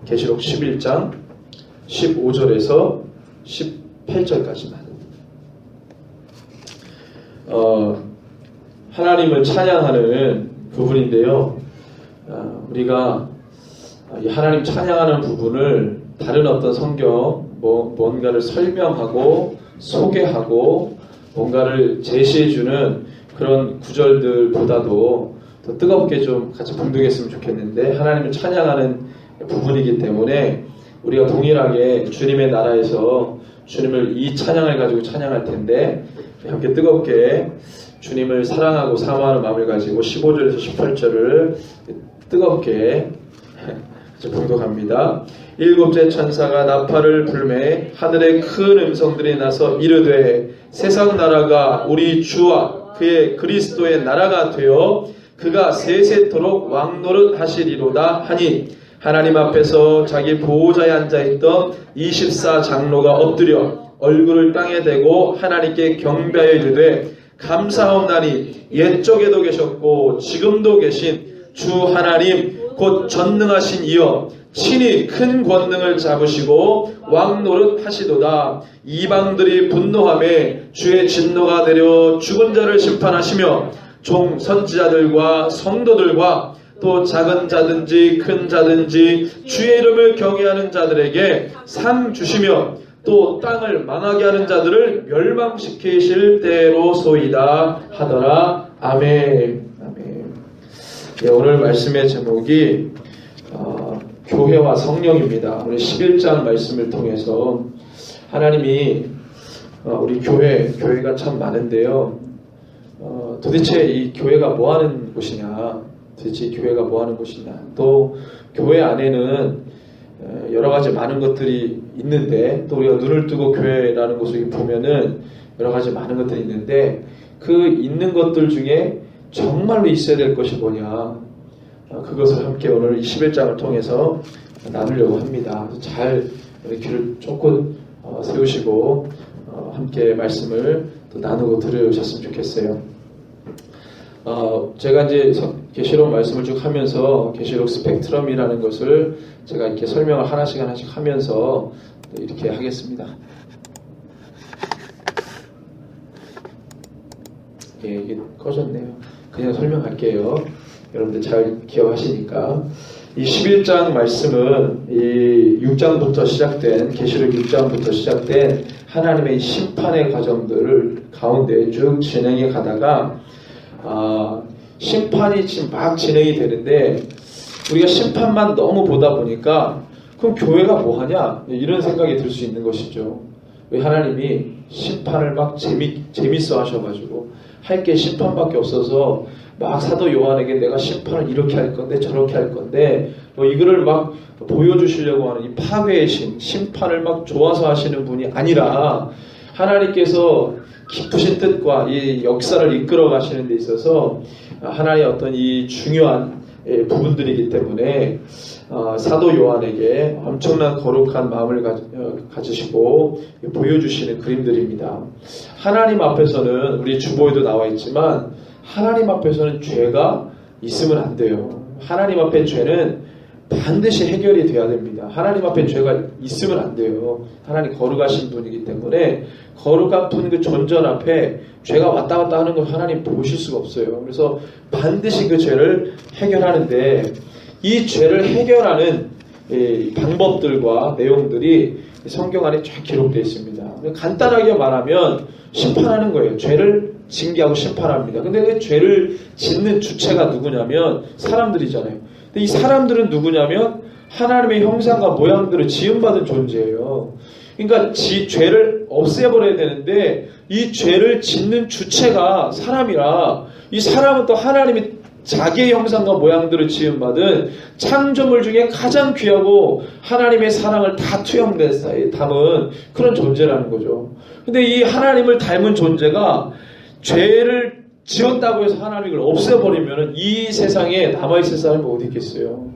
계시록 11장 15절에서 18절까지만. 하나님을 찬양하는 부분인데요. 우리가 이 하나님 찬양하는 부분을 다른 어떤 성경 뭔가를 설명하고 소개하고 뭔가를 제시해주는 그런 구절들보다도 더 뜨겁게 좀 같이 봉독했으면 좋겠는데, 하나님을 찬양하는 부분이기 때문에 우리가 동일하게 주님의 나라에서 주님을 이 찬양을 가지고 찬양할 텐데, 함께 뜨겁게 주님을 사랑하고 사모하는 마음을 가지고 15절에서 18절을 뜨겁게 봉독합니다. 일곱째 천사가 나팔을 불매 하늘에 큰 음성들이 나서 이르되 세상 나라가 우리 주와 그의 그리스도의 나라가 되어 그가 세세토록 왕노릇 하시리로다 하니, 하나님 앞에서 자기 보호자에 앉아있던 24장로가 엎드려 얼굴을 땅에 대고 하나님께 경배하여 이르되 감사하옵나니 옛적에도 계셨고 지금도 계신 주 하나님 곧 전능하신 이여, 친히 큰 권능을 잡으시고 왕노릇 하시도다. 이방들이 분노하며 주의 진노가 내려 죽은 자를 심판하시며 종 선지자들과 성도들과 또 작은 자든지 큰 자든지 주의 이름을 경외하는 자들에게 상 주시며 또 땅을 망하게 하는 자들을 멸망시키실 때로소이다 하더라. 아멘. 아멘. 네, 오늘 말씀의 제목이 교회와 성령입니다. 오늘 11장 말씀을 통해서 하나님이 우리 교회가 참 많은데요. 도대체 이 교회가 뭐 하는 곳이냐, 도대체 이 교회가 뭐 하는 곳이냐, 또 교회 안에는 여러 가지 많은 것들이 있는데, 또 우리가 눈을 뜨고 교회라는 곳을 보면은 여러 가지 많은 것들이 있는데, 그 있는 것들 중에 정말로 있어야 될 것이 뭐냐, 그것을 함께 오늘 21장을 통해서 나누려고 합니다. 잘 귀를 쫓고 세우시고 함께 말씀을 또 나누고 들으셨으면 좋겠어요. 제가 이제 계시록 말씀을 쭉 하면서 계시록 스펙트럼이라는 것을 제가 이렇게 설명을 하나씩 하면서 이렇게 하겠습니다. 이게 꺼졌네요. 그냥 설명할게요. 여러분들 잘 기억하시니까. 이 11장 말씀은 이 6장부터 시작된, 계시록 6장부터 시작된 하나님의 심판의 과정들 가운데 쭉 진행해 가다가 심판이 지금 막 진행이 되는데, 우리가 심판만 너무 보다 보니까 그럼 교회가 뭐 하냐, 이런 생각이 들 수 있는 것이죠. 왜 하나님이 심판을 막 재밌어 하셔가지고 할 게 심판밖에 없어서 막 사도 요한에게 내가 심판을 이렇게 할 건데 저렇게 할 건데 이거를 막 보여주시려고 하는 이 파괴의 심판을 막 좋아서 하시는 분이 아니라, 하나님께서 깊으신 뜻과 이 역사를 이끌어 가시는 데 있어서 하나님의 어떤 이 중요한 부분들이기 때문에 사도 요한에게 엄청난 거룩한 마음을 가지시고 보여주시는 그림들입니다. 하나님 앞에서는, 우리 주보에도 나와 있지만, 하나님 앞에서는 죄가 있으면 안 돼요. 하나님 앞에 죄는 반드시 해결이 돼야 됩니다. 하나님 앞에 죄가 있으면 안 돼요. 하나님 거룩하신 분이기 때문에 거룩한 분 그 존전 앞에 죄가 왔다 갔다 하는 걸 하나님 보실 수가 없어요. 그래서 반드시 그 죄를 해결하는데, 이 죄를 해결하는 방법들과 내용들이 성경 안에 쫙 기록되어 있습니다. 간단하게 말하면 심판하는 거예요. 죄를 징계하고 심판합니다. 근데 그 죄를 짓는 주체가 누구냐면 사람들이잖아요. 근데 이 사람들은 누구냐면 하나님의 형상과 모양대로 지음받은 존재예요. 그러니까 죄를 없애버려야 되는데, 이 죄를 짓는 주체가 사람이라, 이 사람은 또 하나님이 자기의 형상과 모양대로 지음받은 창조물 중에 가장 귀하고 하나님의 사랑을 다 담은 그런 존재라는 거죠. 근데 이 하나님을 닮은 존재가 죄를 지었다고 해서 하나님을 없애버리면 이 세상에 남아있을 사람이 어디 있겠어요?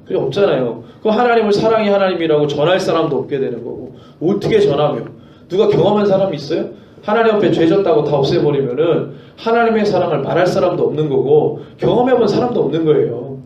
그게 없잖아요. 그 하나님을 사랑이 하나님이라고 전할 사람도 없게 되는 거고, 어떻게 전하며? 누가 경험한 사람이 있어요? 하나님 앞에 죄 졌다고 다 없애버리면은 하나님의 사랑을 말할 사람도 없는 거고, 경험해본 사람도 없는 거예요.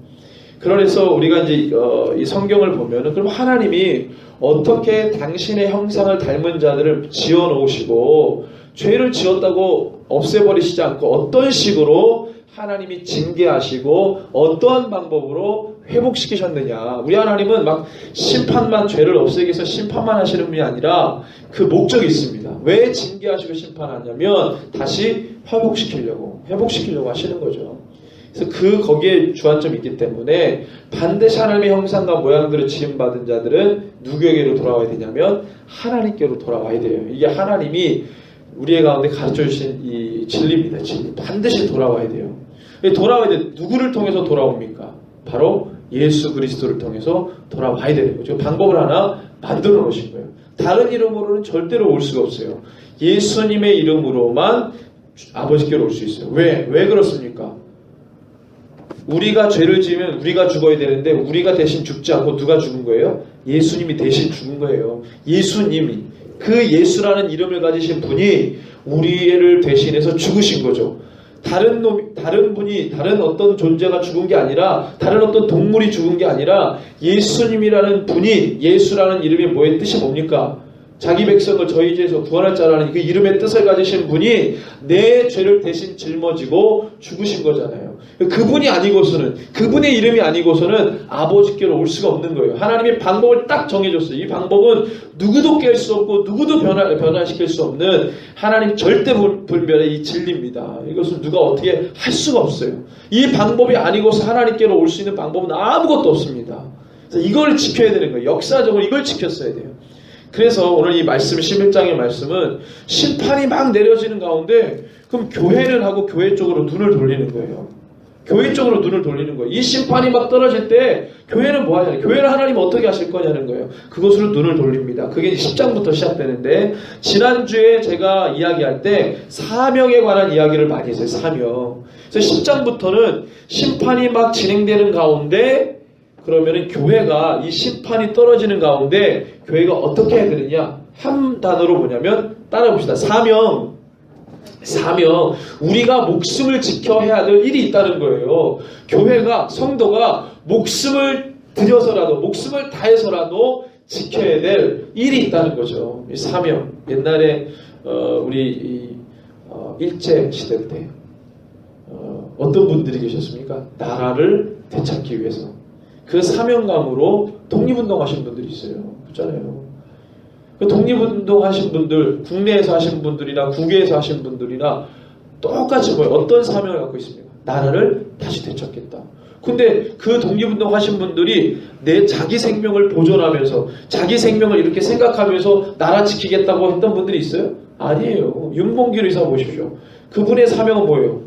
그래서 우리가 이제 이 성경을 보면은 그럼 하나님이 어떻게 당신의 형상을 닮은 자들을 지어 놓으시고 죄를 지었다고 없애버리시지 않고 어떤 식으로 하나님이 징계하시고 어떠한 방법으로 회복시키셨느냐. 우리 하나님은 막 심판만, 죄를 없애기 위해서 심판만 하시는 분이 아니라 그 목적이 있습니다. 왜 징계하시고 심판하냐면 다시 회복시키려고 하시는 거죠. 그래서 거기에 주안점이 있기 때문에 반드시 하나님의 형상과 모양대로 지음받은 자들은 누구에게로 돌아와야 되냐면 하나님께로 돌아와야 돼요. 이게 하나님이 우리의 가운데 가르쳐 주신 이 진리입니다. 진리. 반드시 돌아와야 돼요. 돌아와야 돼. 누구를 통해서 돌아옵니까? 바로 예수 그리스도를 통해서 돌아와야 되는 거죠. 방법을 하나 만들어 놓으신 거예요. 다른 이름으로는 절대로 올 수가 없어요. 예수님의 이름으로만 아버지께로 올 수 있어요. 왜 그렇습니까? 우리가 죄를 지으면 우리가 죽어야 되는데 우리가 대신 죽지 않고 누가 죽은 거예요? 예수님이 대신 죽은 거예요. 예수님이. 그 예수라는 이름을 가지신 분이 우리를 대신해서 죽으신 거죠. 다른 분이, 다른 어떤 존재가 죽은 게 아니라, 다른 어떤 동물이 죽은 게 아니라, 예수님이라는 분이, 예수라는 이름이 뭐의 뜻이 뭡니까? 자기 백성을 저희 죄에서 구원할 자라는 그 이름의 뜻을 가지신 분이 내 죄를 대신 짊어지고 죽으신 거잖아요. 그분이 아니고서는, 그분의 이름이 아니고서는 아버지께로 올 수가 없는 거예요. 하나님의 방법을 딱 정해줬어요. 이 방법은 누구도 깰 수 없고 누구도 변화시킬 수 없는 하나님 절대 불변의 이 진리입니다. 이것을 누가 어떻게 할 수가 없어요. 이 방법이 아니고서 하나님께로 올 수 있는 방법은 아무것도 없습니다. 그래서 이걸 지켜야 되는 거예요. 역사적으로 이걸 지켰어야 돼요. 그래서 오늘 이 말씀 11장의 말씀은 심판이 막 내려지는 가운데 그럼 교회를 하고 교회 쪽으로 눈을 돌리는 거예요. 교회 쪽으로 눈을 돌리는 거예요. 이 심판이 막 떨어질 때 교회는 뭐 하냐? 교회를 하나님 어떻게 하실 거냐는 거예요. 그것으로 눈을 돌립니다. 그게 10장부터 시작되는데 지난주에 제가 이야기할 때 사명에 관한 이야기를 많이 했어요. 사명. 그래서 10장부터는 심판이 막 진행되는 가운데 그러면은 교회가 이 심판이 떨어지는 가운데 교회가 어떻게 해야 되느냐? 한 단어로 뭐냐면 따라봅시다. 사명. 우리가 목숨을 지켜야 될 일이 있다는 거예요. 교회가, 성도가 목숨을 들여서라도, 목숨을 다해서라도 지켜야 될 일이 있다는 거죠. 이 사명. 옛날에 우리 일제 시대 때 어떤 분들이 계셨습니까? 나라를 되찾기 위해서. 그 사명감으로 독립운동 하신 분들이 있어요. 그렇잖아요. 그 독립운동 하신 분들, 국내에서 하신 분들이나 국외에서 하신 분들이나 똑같이 어떤 사명을 갖고 있습니까? 나라를 다시 되찾겠다. 근데 그 독립운동 하신 분들이 자기 생명을 보존하면서 자기 생명을 이렇게 생각하면서 나라 지키겠다고 했던 분들이 있어요? 아니에요. 윤봉길 의사 보십시오. 그분의 사명은 뭐예요?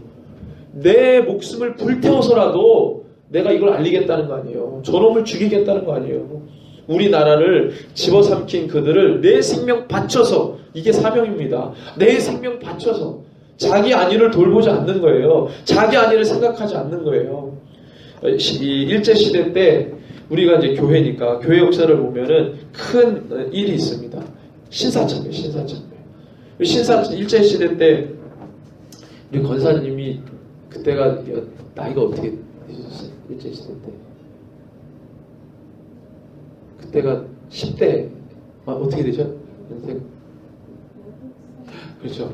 내 목숨을 불태워서라도 내가 이걸 알리겠다는 거 아니에요. 저놈을 죽이겠다는 거 아니에요. 우리나라를 집어삼킨 그들을 내 생명 바쳐서, 이게 사명입니다. 내 생명 바쳐서 자기 안위를 돌보지 않는 거예요. 자기 안위를 생각하지 않는 거예요. 이 일제시대 때 우리가 이제 교회니까 교회 역사를 보면은 큰 일이 있습니다. 신사참배. 일제시대 때 우리 권사님이 그때가 나이가 어떻게 되셨어요? 일제시대 때. 그때가 10대 어떻게 되죠? 그렇죠.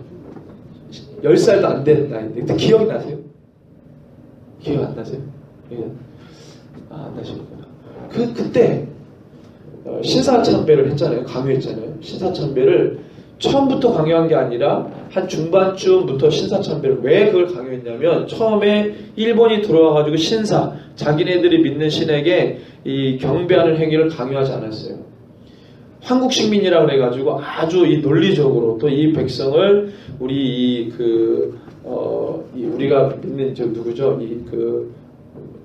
10살도 안 되는 나이인데 그때 기억이 나세요? 기억 안 나세요? 안 나시는구나. 그때 신사참배를 했잖아요. 강요했잖아요. 신사참배를 처음부터 강요한 게 아니라 한 중반쯤부터 신사참배를 왜 그걸 강요했냐면 처음에 일본이 들어와가지고 자기네들이 믿는 신에게 이 경배하는 행위를 강요하지 않았어요. 한국 식민이라고 그래가지고 아주 이 논리적으로 또 이 백성을 우리가 믿는 누구죠?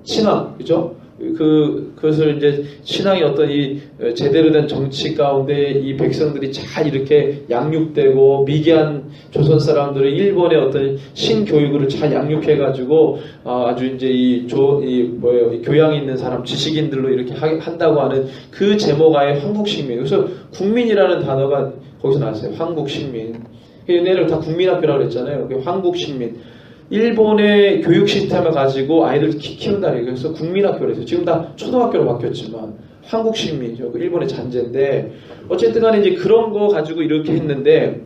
신앙, 그죠? 그것을 이제 신앙의 어떤 이 제대로 된 정치 가운데 이 백성들이 잘 이렇게 양육되고 미개한 조선 사람들을 일본의 어떤 신교육을 잘 양육해가지고 아주 이제 교양 있는 사람, 지식인들로 이렇게 한다고 하는 그 제목하에 한국식민. 그래서 국민이라는 단어가 거기서 나왔어요. 한국식민. 얘네를 다 국민학교라고 그랬잖아요. 한국식민. 일본의 교육 시스템을 가지고 아이들 키운다는 얘기예요. 그래서 국민학교를 했어요. 지금 다 초등학교로 바뀌었지만 한국 식민이죠. 그 일본의 잔재인데 어쨌든 간에 이제 그런 거 가지고 이렇게 했는데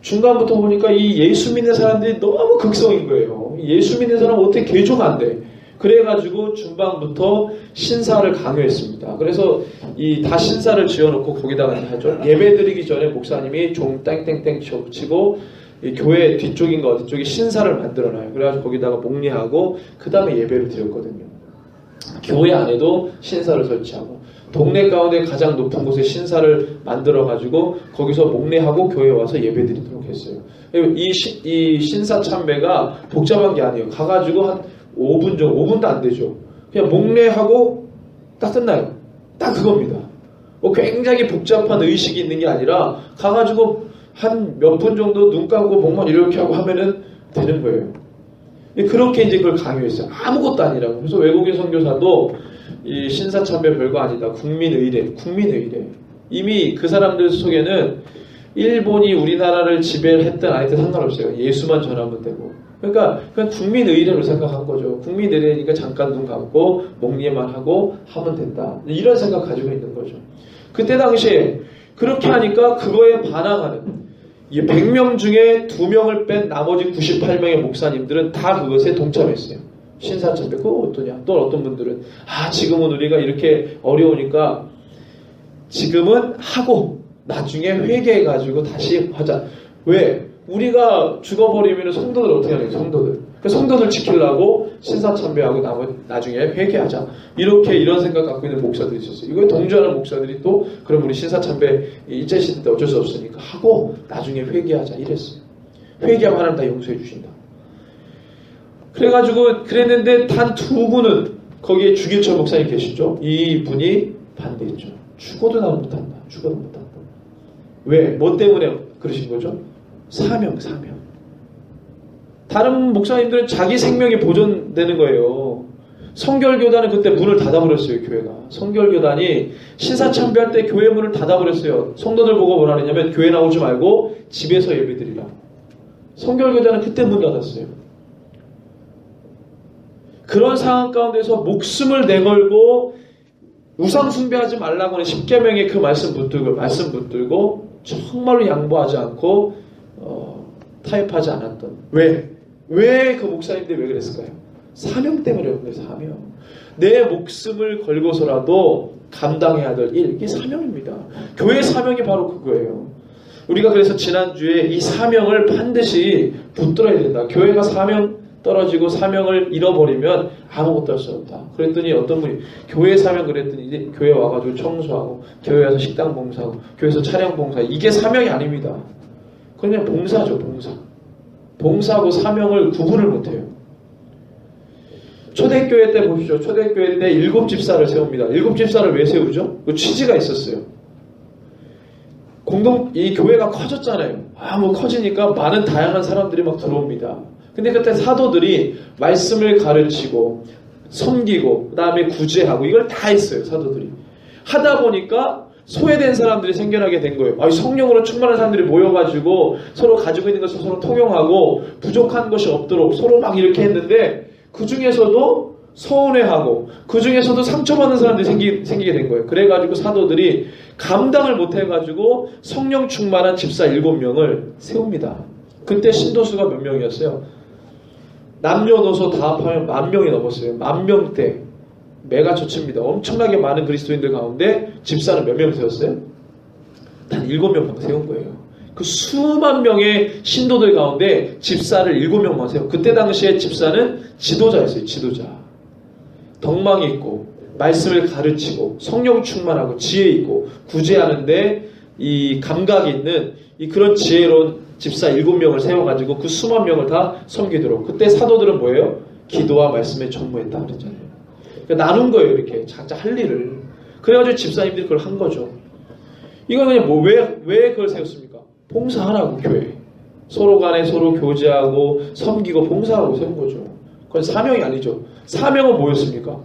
중간부터 보니까 이 예수 믿는 사람들이 너무 극성인 거예요. 예수 믿는 사람은 어떻게 개종 안 돼. 그래가지고 중반부터 신사를 강요했습니다. 그래서 이 다 신사를 지어놓고 거기다가 하죠. 예배 드리기 전에 목사님이 종 땡땡땡 치고 이 교회 뒤쪽인가 어디 쪽에 신사를 만들어놔요. 그래가지고 거기다가 목례하고 그 다음에 예배를 드렸거든요. 교회 안에도 신사를 설치하고 동네 가운데 가장 높은 곳에 신사를 만들어가지고 거기서 목례하고 교회에 와서 예배 드리도록 했어요. 이 신사 참배가 복잡한 게 아니에요. 가가지고 한 5분 정도, 5분도 안 되죠. 그냥 목례하고 딱 끝나요. 딱 그겁니다. 뭐 굉장히 복잡한 의식이 있는 게 아니라 가가지고 한 몇 분 정도 눈 감고 목만 이렇게 하고 하면은 되는 거예요. 그렇게 이제 그걸 강요했어요. 아무것도 아니라고. 그래서 외국인 선교사도 이 신사참배 별거 아니다. 국민의례. 이미 그 사람들 속에는 일본이 우리나라를 지배를 했든 안 했든 상관없어요. 예수만 전하면 되고. 그러니까 그냥 국민의례로 생각한 거죠. 국민의례니까 잠깐 눈 감고 목례만 하고 하면 된다. 이런 생각 가지고 있는 거죠. 그때 당시에 그렇게 하니까 그거에 반항하는 100명 중에 2명을 뺀 나머지 98명의 목사님들은 다 그것에 동참했어요. 신사참배 그거 어떠냐. 또 어떤 분들은 지금은 우리가 이렇게 어려우니까 지금은 하고 나중에 회개해가지고 다시 하자. 왜? 우리가 죽어버리면 성도들 어떻게 하냐. 성도들 지키려고 신사참배하고 나중에 회개하자. 이런 생각 갖고 있는 목사들이 있었어요. 이거에 동조하는 목사들이 또 그럼 우리 신사참배 일제시대 때 어쩔 수 없으니까 하고 나중에 회개하자 이랬어요. 회개하면 하나님 다 용서해 주신다. 그래가지고 그랬는데 단 2분은 거기에 주기철 목사님 계시죠. 이분이 반대했죠. 죽어도 나는 못한다. 왜? 뭐 때문에 그러신 거죠? 사명. 다른 목사님들은 자기 생명이 보존되는 거예요. 성결교단은 그때 문을 닫아버렸어요. 교회가. 성결교단이 신사참배할 때 교회 문을 닫아버렸어요. 성도들 보고 뭐라 하냐면 교회 나오지 말고 집에서 예배드리라. 성결교단은 그때 문 닫았어요. 그런 상황 가운데서 목숨을 내걸고 우상 숭배하지 말라고 하는 10계명의 그 말씀 붙들고 정말로 양보하지 않고 타협하지 않았던. 왜 그 목사님들이 왜 그랬을까요? 사명 때문에 그래요. 사명. 내 목숨을 걸고서라도 감당해야 될 일. 이게 사명입니다. 교회의 사명이 바로 그거예요. 우리가 그래서 지난주에 이 사명을 반드시 붙들어야 된다. 교회가 사명 떨어지고 사명을 잃어버리면 아무것도 할 수 없다. 그랬더니 어떤 분이 교회 사명 그랬더니 이제 교회 와가지고 청소하고 교회 와서 식당 봉사하고 교회에서 차량 봉사. 이게 사명이 아닙니다. 그냥 봉사죠. 봉사하고 사명을 구분을 못해요. 초대교회 때 보십시오. 초대교회 때 7집사를 세웁니다. 7집사를 왜 세우죠? 그 취지가 있었어요. 이 교회가 커졌잖아요. 뭐 커지니까 많은 다양한 사람들이 막 들어옵니다. 근데 그때 사도들이 말씀을 가르치고 섬기고 그 다음에 구제하고 이걸 다 했어요. 사도들이. 하다 보니까 소외된 사람들이 생겨나게 된 거예요. 성령으로 충만한 사람들이 모여가지고 서로 가지고 있는 것을 서로 통용하고 부족한 것이 없도록 서로 막 이렇게 했는데 그 중에서도 서운해하고 그 중에서도 상처받는 사람들이 생기게 된 거예요. 그래가지고 사도들이 감당을 못해가지고 성령 충만한 집사 7명을 세웁니다. 그때 신도수가 몇 명이었어요? 남녀노소 다 합하면 10,000명이 넘었어요. 10,000대. 메가처치입니다. 엄청나게 많은 그리스도인들 가운데 집사는 몇 명 세웠어요? 단 7명만 세운 거예요. 그 수만 명의 신도들 가운데 집사를 7명만 세워. 그때 당시에 집사는 지도자였어요. 지도자. 덕망이 있고 말씀을 가르치고 성령 충만하고 지혜 있고 구제하는데 이 감각이 있는 그런 지혜로운 집사 7명을 세워가지고 그 수만 명을 다 섬기도록. 그때 사도들은 뭐예요? 기도와 말씀에 전무했다 그랬잖아요. 그러니까 나눈 거예요. 이렇게 각자 할 일을. 그래가지고 집사님들이 그걸 한 거죠. 이건 그냥 왜 그걸 세웠습니까? 봉사하라고. 교회 서로 간에 서로 교제하고 섬기고 봉사하고 세운 거죠. 그건 사명이 아니죠. 사명은 뭐였습니까?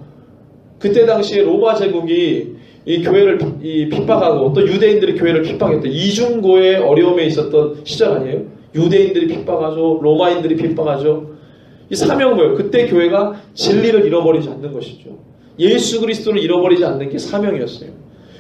그때 당시에 로마 제국이 이 교회를 핍박하고 또 유대인들이 교회를 핍박했던 이중고의 어려움에 있었던 시절 아니에요? 유대인들이 핍박하죠. 로마인들이 핍박하죠. 이 사명은 뭐예요? 그때 교회가 진리를 잃어버리지 않는 것이죠. 예수 그리스도를 잃어버리지 않는 게 사명이었어요.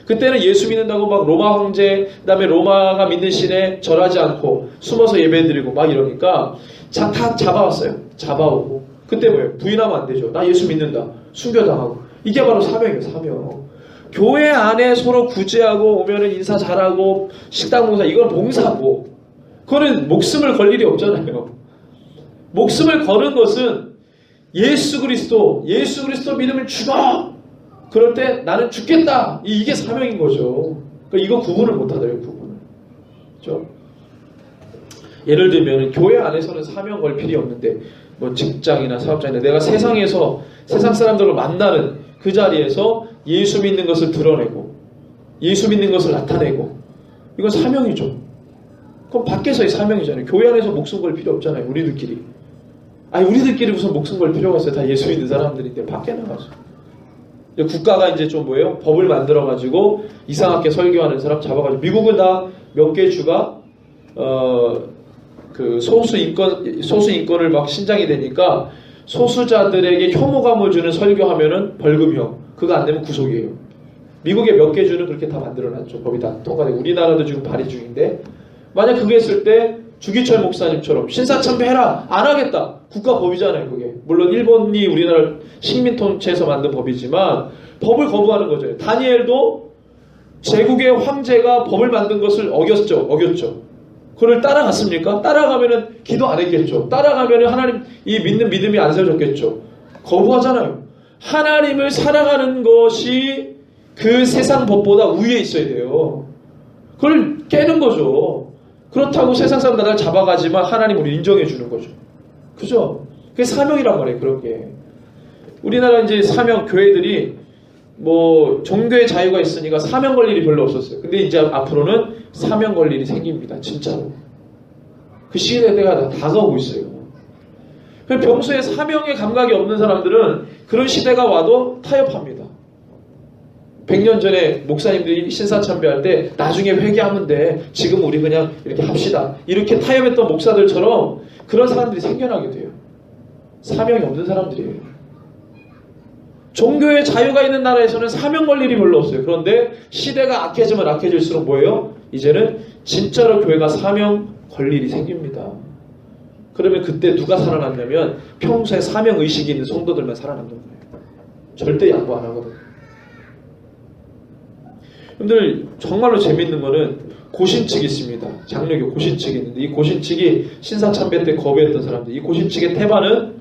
그때는 예수 믿는다고 막 로마 황제, 그다음에 로마가 믿는 신에 절하지 않고 숨어서 예배드리고 막 이러니까 다 잡아왔어요. 잡아오고. 그때 뭐예요? 부인하면 안 되죠. 나 예수 믿는다. 순교당하고. 이게 바로 사명이에요. 사명. 교회 안에 서로 구제하고 오면은 인사 잘하고 식당 봉사, 이건 봉사고, 그거는 목숨을 걸 일이 없잖아요. 목숨을 거는 것은 예수 그리스도 믿으면 죽어! 그럴 때 나는 죽겠다! 이게 사명인 거죠. 그러니까 이거 구분을 못 하더라고요. 구분을. 그렇죠? 예를 들면 교회 안에서는 사명 걸 필요 없는데 뭐 직장이나 사업장이나 내가 세상에서 세상 사람들을 만나는 그 자리에서 예수 믿는 것을 드러내고 예수 믿는 것을 나타내고, 이건 사명이죠. 그럼 밖에서의 사명이잖아요. 교회 안에서 목숨 걸 필요 없잖아요. 우리들끼리. 아니 우리들끼리 무슨 목숨 걸 필요가 있어요. 다 예수 믿는 사람들인데 밖에 나가서. 국가가 이제 좀 뭐예요? 법을 만들어가지고 이상하게 설교하는 사람 잡아가지고, 미국은 다 몇 개 주가 그 소수 인권을 막 신장이 되니까 소수자들에게 혐오감을 주는 설교하면은 벌금형, 그거 안 되면 구속이에요. 미국의 몇 개 주는 그렇게 다 만들어놨죠. 법이 다 통과되고. 우리나라도 지금 발의 중인데, 만약 그게 했을 때 주기철 목사님처럼 신사참배해라! 안 하겠다! 국가법이잖아요, 그게. 물론 일본이 우리나라 식민통치에서 만든 법이지만 법을 거부하는 거죠. 다니엘도 제국의 황제가 법을 만든 것을 어겼죠. 그걸 따라갔습니까? 따라가면은 기도 안 했겠죠. 따라가면은 하나님 이 믿는 믿음이 안 세워졌겠죠. 거부하잖아요. 하나님을 살아가는 것이 그 세상 법보다 우위에 있어야 돼요. 그걸 깨는 거죠. 그렇다고 세상 사람 나를 잡아가지만 하나님 우리 인정해 주는 거죠. 그죠? 그게 사명이란 말이에요. 그런 게. 우리나라 이제 사명, 교회들이 뭐 종교의 자유가 있으니까 사명 걸 일이 별로 없었어요. 근데 이제 앞으로는 사명 걸 일이 생깁니다. 진짜로. 그 시대가 다가오고 있어요. 평소에 사명의 감각이 없는 사람들은 그런 시대가 와도 타협합니다. 100년 전에 목사님들이 신사참배할 때 나중에 회개하면 돼. 지금 우리 그냥 이렇게 합시다. 이렇게 타협했던 목사들처럼 그런 사람들이 생겨나게 돼요. 사명이 없는 사람들이에요. 종교의 자유가 있는 나라에서는 사명 걸 일이 별로 없어요. 그런데 시대가 악해지면 악해질수록 뭐예요? 이제는 진짜로 교회가 사명 걸 일이 생깁니다. 그러면 그때 누가 살아남냐면 평소에 사명 의식이 있는 성도들만 살아남는 거예요. 절대 양보 안 하거든요. 여러분들 정말로 재밌는 거는 고신측이 있습니다. 장로교 고신측이 있는데, 이 고신측이 신사참배 때 거부했던 사람들, 이 고신측의 태반은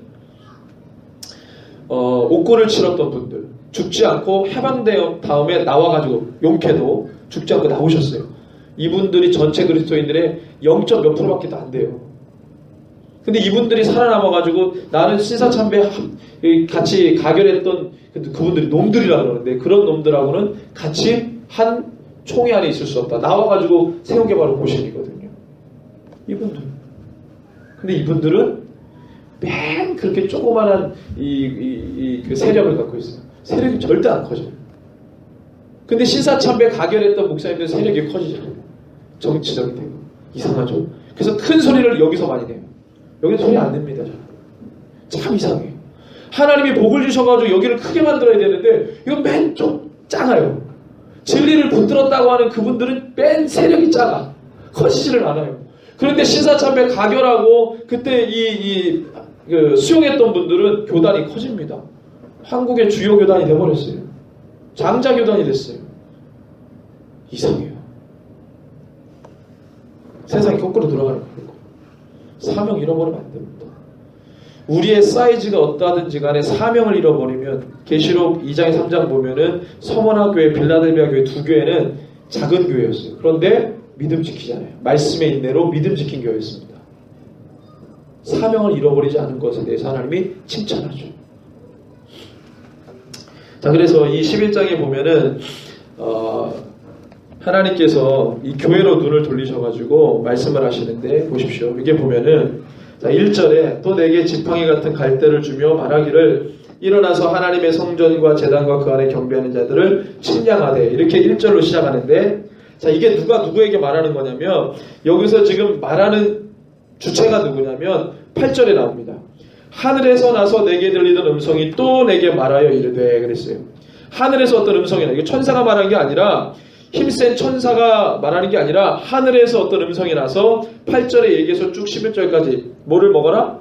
옥고를 치렀던 분들, 죽지 않고 해방된 다음에 나와가지고 용케도 죽지 않고 나오셨어요. 이분들이 전체 그리스도인들의 0. 몇 프로밖에 안 돼요. 근데 이분들이 살아남아가지고 나는 신사참배 같이 가결했던 그분들이 놈들이라 그러는데, 그런 놈들하고는 같이 한 총회 안에 있을 수 없다. 나와가지고 세운 게 바로 고신이거든요. 이분들. 근데 이분들은 맨 그렇게 조그만한 그 세력을 갖고 있어요. 세력이 절대 안 커져요. 근데 신사참배 가결했던 목사님들 세력이 커지잖아요. 정치적이 되고. 이상하죠? 그래서 큰 소리를 여기서 많이 내요. 여기는 소리 안 냅니다. 참 이상해요. 하나님이 복을 주셔가지고 여기를 크게 만들어야 되는데 이건 맨 좀 작아요. 진리를 붙들었다고 하는 그분들은 맨 세력이 작아. 커지지를 않아요. 그런데 신사참배 가결하고 그때 수용했던 분들은 교단이 커집니다. 한국의 주요 교단이 되어버렸어요. 장자 교단이 됐어요. 이상해요. 세상이 거꾸로 돌아가는 거예요. 사명 잃어버리면 안 됩니다. 우리의 사이즈가 어떠하든지 간에 사명을 잃어버리면, 계시록 2장 3장 보면은 서머나 교회, 빌라델비아 교회 두 교회는 작은 교회였어요. 그런데 믿음 지키잖아요. 말씀의 인내로 믿음 지킨 교회였습니다. 사명을 잃어버리지 않은 것에 대해서 하나님이 칭찬하죠. 자, 그래서 이 11장에 보면은 하나님께서 이 교회로 눈을 돌리셔가지고 말씀을 하시는데, 보십시오. 이게 보면은 자, 1절에 또 내게 지팡이 같은 갈대를 주며 말하기를 일어나서 하나님의 성전과 제단과 그 안에 경배하는 자들을 침략하되, 이렇게 1절로 시작하는데, 자, 이게 누가 누구에게 말하는 거냐면, 여기서 지금 말하는 주체가 누구냐면 8절에 나옵니다. 하늘에서 나서 내게 들리던 음성이 또 내게 말하여 이르되 그랬어요. 하늘에서 어떤 음성이나 이게 천사가 말한 게 아니라 힘센 천사가 말하는 게 아니라 하늘에서 어떤 음성이 나서 8절에 얘기해서 쭉 11절까지 뭐를 먹어라?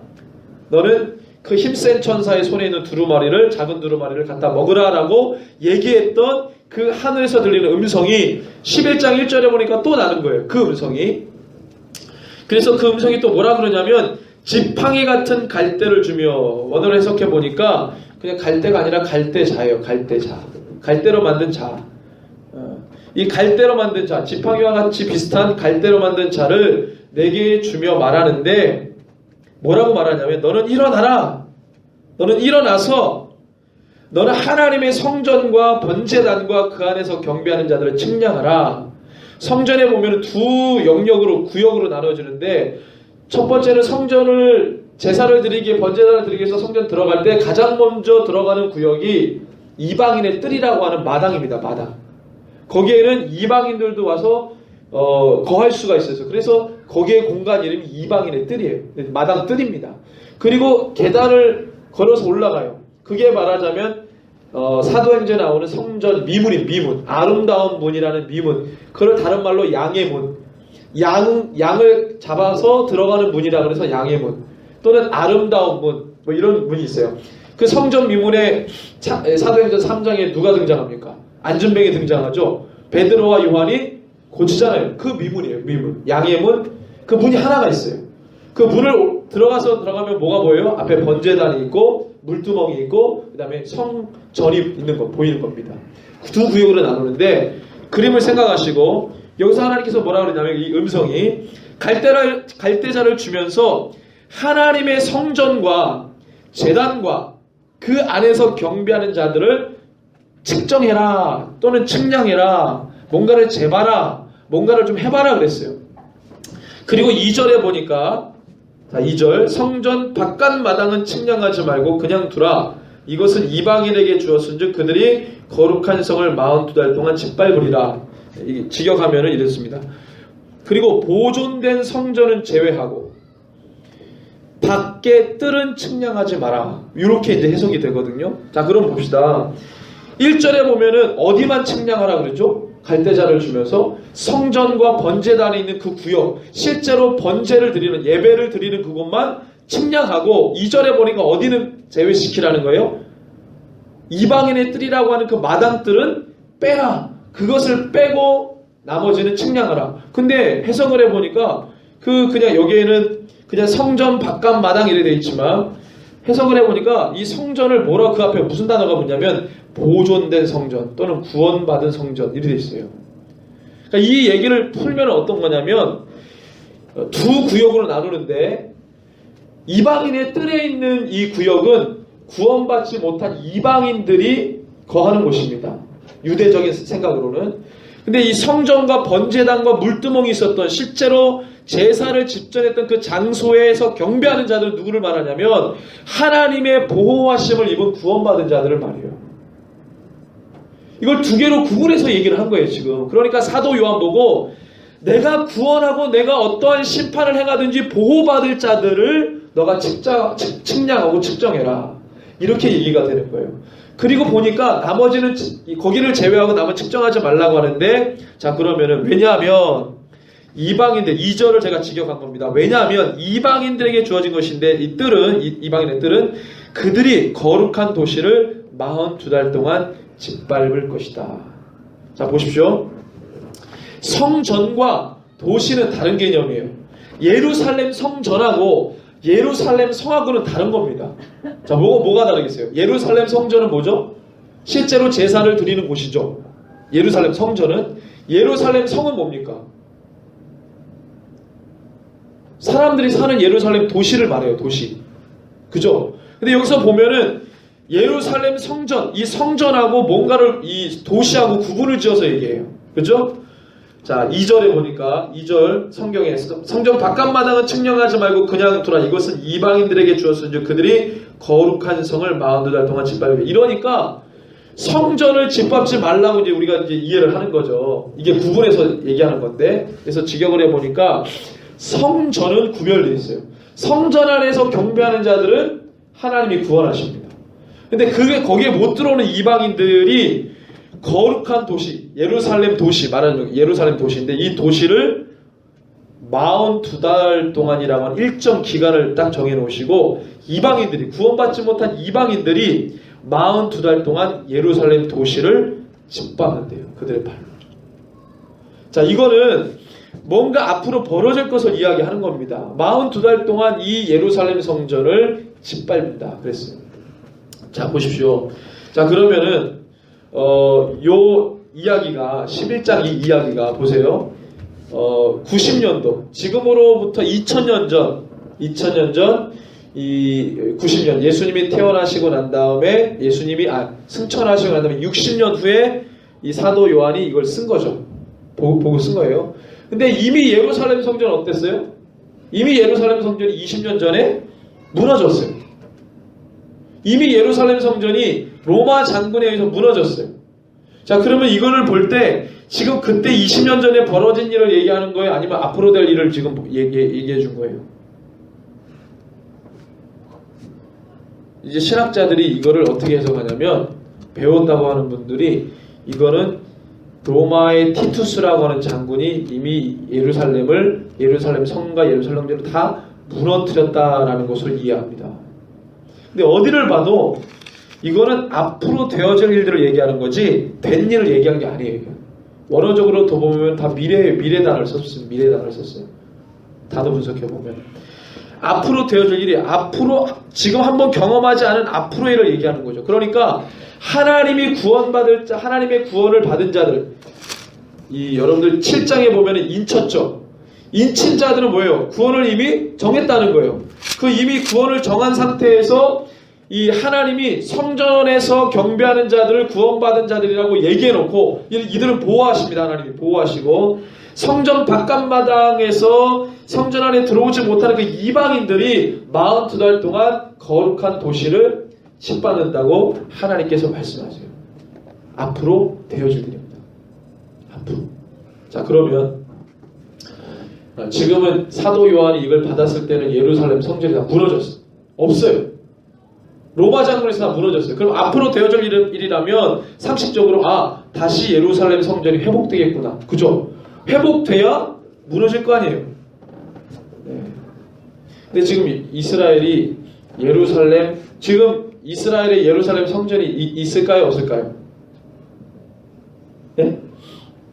너는 그 힘센 천사의 손에 있는 두루마리를 작은 두루마리를 갖다 먹으라라고 얘기했던 그 하늘에서 들리는 음성이 11장 1절에 보니까 또 나는 거예요. 그 음성이. 그래서 그 음성이 또 뭐라 그러냐면 지팡이 같은 갈대를 주며 원어로 해석해 보니까 그냥 갈대가 아니라 갈대자예요. 갈대자. 갈대로 만든 자. 이 갈대로 만든 자, 지팡이와 같이 비슷한 갈대로 만든 자를 내게 주며 말하는데 뭐라고 말하냐면 너는 일어나라. 너는 일어나서 너는 하나님의 성전과 번제단과 그 안에서 경배하는 자들을 측량하라. 성전에 보면 두 영역으로 구역으로 나눠지는데 첫 번째는 성전을 제사를 드리기에 번제단을 드리기 위해서 성전 들어갈 때 가장 먼저 들어가는 구역이 이방인의 뜰이라고 하는 마당입니다. 마당. 거기에는 이방인들도 와서 거할 수가 있어서 그래서 거기에 공간 이름이 이방인의 뜰이에요. 마당 뜰입니다. 그리고 계단을 걸어서 올라가요. 그게 말하자면 사도행전에 나오는 성전 미문인 미문, 아름다운 문이라는 미문. 그걸 다른 말로 양의 문. 양을 잡아서 들어가는 문이라 그래서 양의 문 또는 아름다운 문 뭐 이런 문이 있어요. 그 성전 미문에 사도행전 3장에 누가 등장합니까? 안전뱅이 등장하죠. 베드로와 요한이 고치잖아요. 그 미문이에요. 미문. 양의 문. 그 문이 하나가 있어요. 그 문을 들어가면 뭐가 보여요? 앞에 번제단이 있고 물두멍이 있고 그 다음에 성전이 있는 거 보이는 겁니다. 두 구역으로 나누는데 그림을 생각하시고 여기서 하나님께서 뭐라 그러냐면 이 음성이 갈대자를 주면서 하나님의 성전과 제단과 그 안에서 경배하는 자들을 측정해라 또는 측량해라 뭔가를 재봐라 뭔가를 좀 해봐라 그랬어요. 그리고 2절에 보니까 자 2절 성전 바깥 마당은 측량하지 말고 그냥 두라. 이것은 이방인에게 주었은즉 그들이 거룩한 성을 42달 동안 짓밟으리라. 직역하면은 이렇습니다. 그리고 보존된 성전은 제외하고 밖에 뜰은 측량하지 마라. 이렇게 이제 해석이 되거든요. 자, 그럼 봅시다. 1절에 보면은 어디만 측량하라 그러죠? 갈대자를 주면서 성전과 번제단에 있는 그 구역, 실제로 번제를 드리는 예배를 드리는 그곳만 측량하고 2절에 보니까 어디는 제외시키라는 거예요? 이방인의 뜰이라고 하는 그 마당뜰은 빼라. 그것을 빼고 나머지는 측량하라. 근데 해석을 해보니까 그냥 여기에는 그냥 성전 바깥 마당 이렇게 되어 있지만 해석을 해보니까 이 성전을 뭐라 그 앞에 무슨 단어가 붙냐면 보존된 성전 또는 구원받은 성전 이렇게 되어 있어요. 그러니까 이 얘기를 풀면 어떤 거냐면 두 구역으로 나누는데 이방인의 뜰에 있는 이 구역은 구원받지 못한 이방인들이 거하는 곳입니다. 유대적인 생각으로는. 근데 이 성전과 번제단과 물두멍이 있었던 실제로 제사를 집전했던 그 장소에서 경배하는 자들은 누구를 말하냐면 하나님의 보호하심을 입은 구원받은 자들을 말해요. 이걸 두 개로 구분해서 얘기를 한 거예요 지금. 그러니까 사도 요한 보고 내가 구원하고 내가 어떠한 심판을 행하든지 보호받을 자들을 너가 측량하고 측정해라. 이렇게 얘기가 되는 거예요. 그리고 보니까 나머지는 거기를 제외하고 나머지 측정하지 말라고 하는데 자 그러면은 왜냐하면 이방인들 2절을 제가 직역한 겁니다. 왜냐하면 이방인들에게 주어진 것인데 이 뜰은 이방인의 뜰은 그들이 거룩한 도시를 42달 동안 짓밟을 것이다. 자 보십시오. 성전과 도시는 다른 개념이에요. 예루살렘 성전하고 예루살렘 성하고는 다른 겁니다. 자, 뭐가 다르겠어요? 예루살렘 성전은 뭐죠? 실제로 제사를 드리는 곳이죠. 예루살렘 성전은. 예루살렘 성은 뭡니까? 사람들이 사는 예루살렘 도시를 말해요. 도시. 그죠? 근데 여기서 보면은 예루살렘 성전, 이 성전하고 뭔가를 이 도시하고 구분을 지어서 얘기해요. 그죠? 자, 2절에 보니까 2절 성경에 성전 바깥마당은 측량하지 말고 그냥 두라. 이것은 이방인들에게 주었으니 그들이 거룩한 성을 42달 동안 짓밟으리라. 이러니까 성전을 짓밟지 말라고 이제 우리가 이제 이해를 하는 거죠. 이게 구분해서 얘기하는 건데. 그래서 직역을 해 보니까 성전은 구별되어 있어요. 성전 안에서 경배하는 자들은 하나님이 구원하십니다. 근데 거기에 못 들어오는 이방인들이 거룩한 도시, 예루살렘 도시, 말하는 예루살렘 도시인데 이 도시를 42달 동안이라고 하는 일정 기간을 딱 정해놓으시고 이방인들이, 구원받지 못한 이방인들이 42달 동안 예루살렘 도시를 짓밟는데요. 그들의 발로. 자, 이거는 뭔가 앞으로 벌어질 것을 이야기하는 겁니다. 42달 동안 이 예루살렘 성전을 짓밟는다 그랬어요. 자, 보십시오. 자, 그러면은 요 이야기가 11장 이 이야기가 보세요. 90년도 지금으로부터 2000년 전 이 90년 예수님이 태어나시고 난 다음에 승천하시고 난 다음에 60년 후에 이 사도 요한이 이걸 쓴 거죠. 보고 쓴 거예요. 근데 이미 예루살렘 성전 어땠어요? 이미 예루살렘 성전이 20년 전에 무너졌어요. 이미 예루살렘 성전이 로마 장군에 의해서 무너졌어요. 자, 그러면 이거를 볼 때 지금 그때 20년 전에 벌어진 일을 얘기하는 거예요? 아니면 앞으로 될 일을 지금 얘기해 준 거예요? 이제 신학자들이 이거를 어떻게 해석하냐면, 배웠다고 하는 분들이 이거는 로마의 티투스라고 하는 장군이 이미 예루살렘 성과 예루살렘 성전을 다 무너뜨렸다라는 것을 이해합니다. 근데 어디를 봐도 이거는 앞으로 되어질 일들을 얘기하는 거지 된 일을 얘기한 게 아니에요. 원어적으로 더 보면 다 미래 단어를 썼어요. 미래 단어를 썼어요. 단어 분석해 보면 앞으로 되어질 일이, 앞으로 지금 한번 경험하지 않은 앞으로의 일을 얘기하는 거죠. 그러니까 하나님이 구원받을 자, 하나님의 구원을 받은 자들, 이 여러분들 7장에 보면은 인쳤죠. 인친 자들은 뭐예요? 구원을 이미 정했다는 거예요. 그 이미 구원을 정한 상태에서 이 하나님이 성전에서 경배하는 자들을 구원받은 자들이라고 얘기해놓고 이들은 보호하십니다. 하나님이 보호하시고, 성전 바깥마당에서 성전 안에 들어오지 못하는 그 이방인들이 42달 동안 거룩한 도시를 짓밟는다고 하나님께서 말씀하세요. 앞으로 되어질 일입니다. 앞으로. 자, 그러면 지금은 사도 요한이 이걸 받았을 때는 예루살렘 성전이 다 무너졌어요. 없어요. 로마 장군에서 다 무너졌어요. 그럼 앞으로 되어질 일이라면 상식적으로 다시 예루살렘 성전이 회복되겠구나. 그죠? 회복돼야 무너질 거 아니에요. 네. 근데 지금 이스라엘의 예루살렘 성전이 있을까요? 없을까요? 네?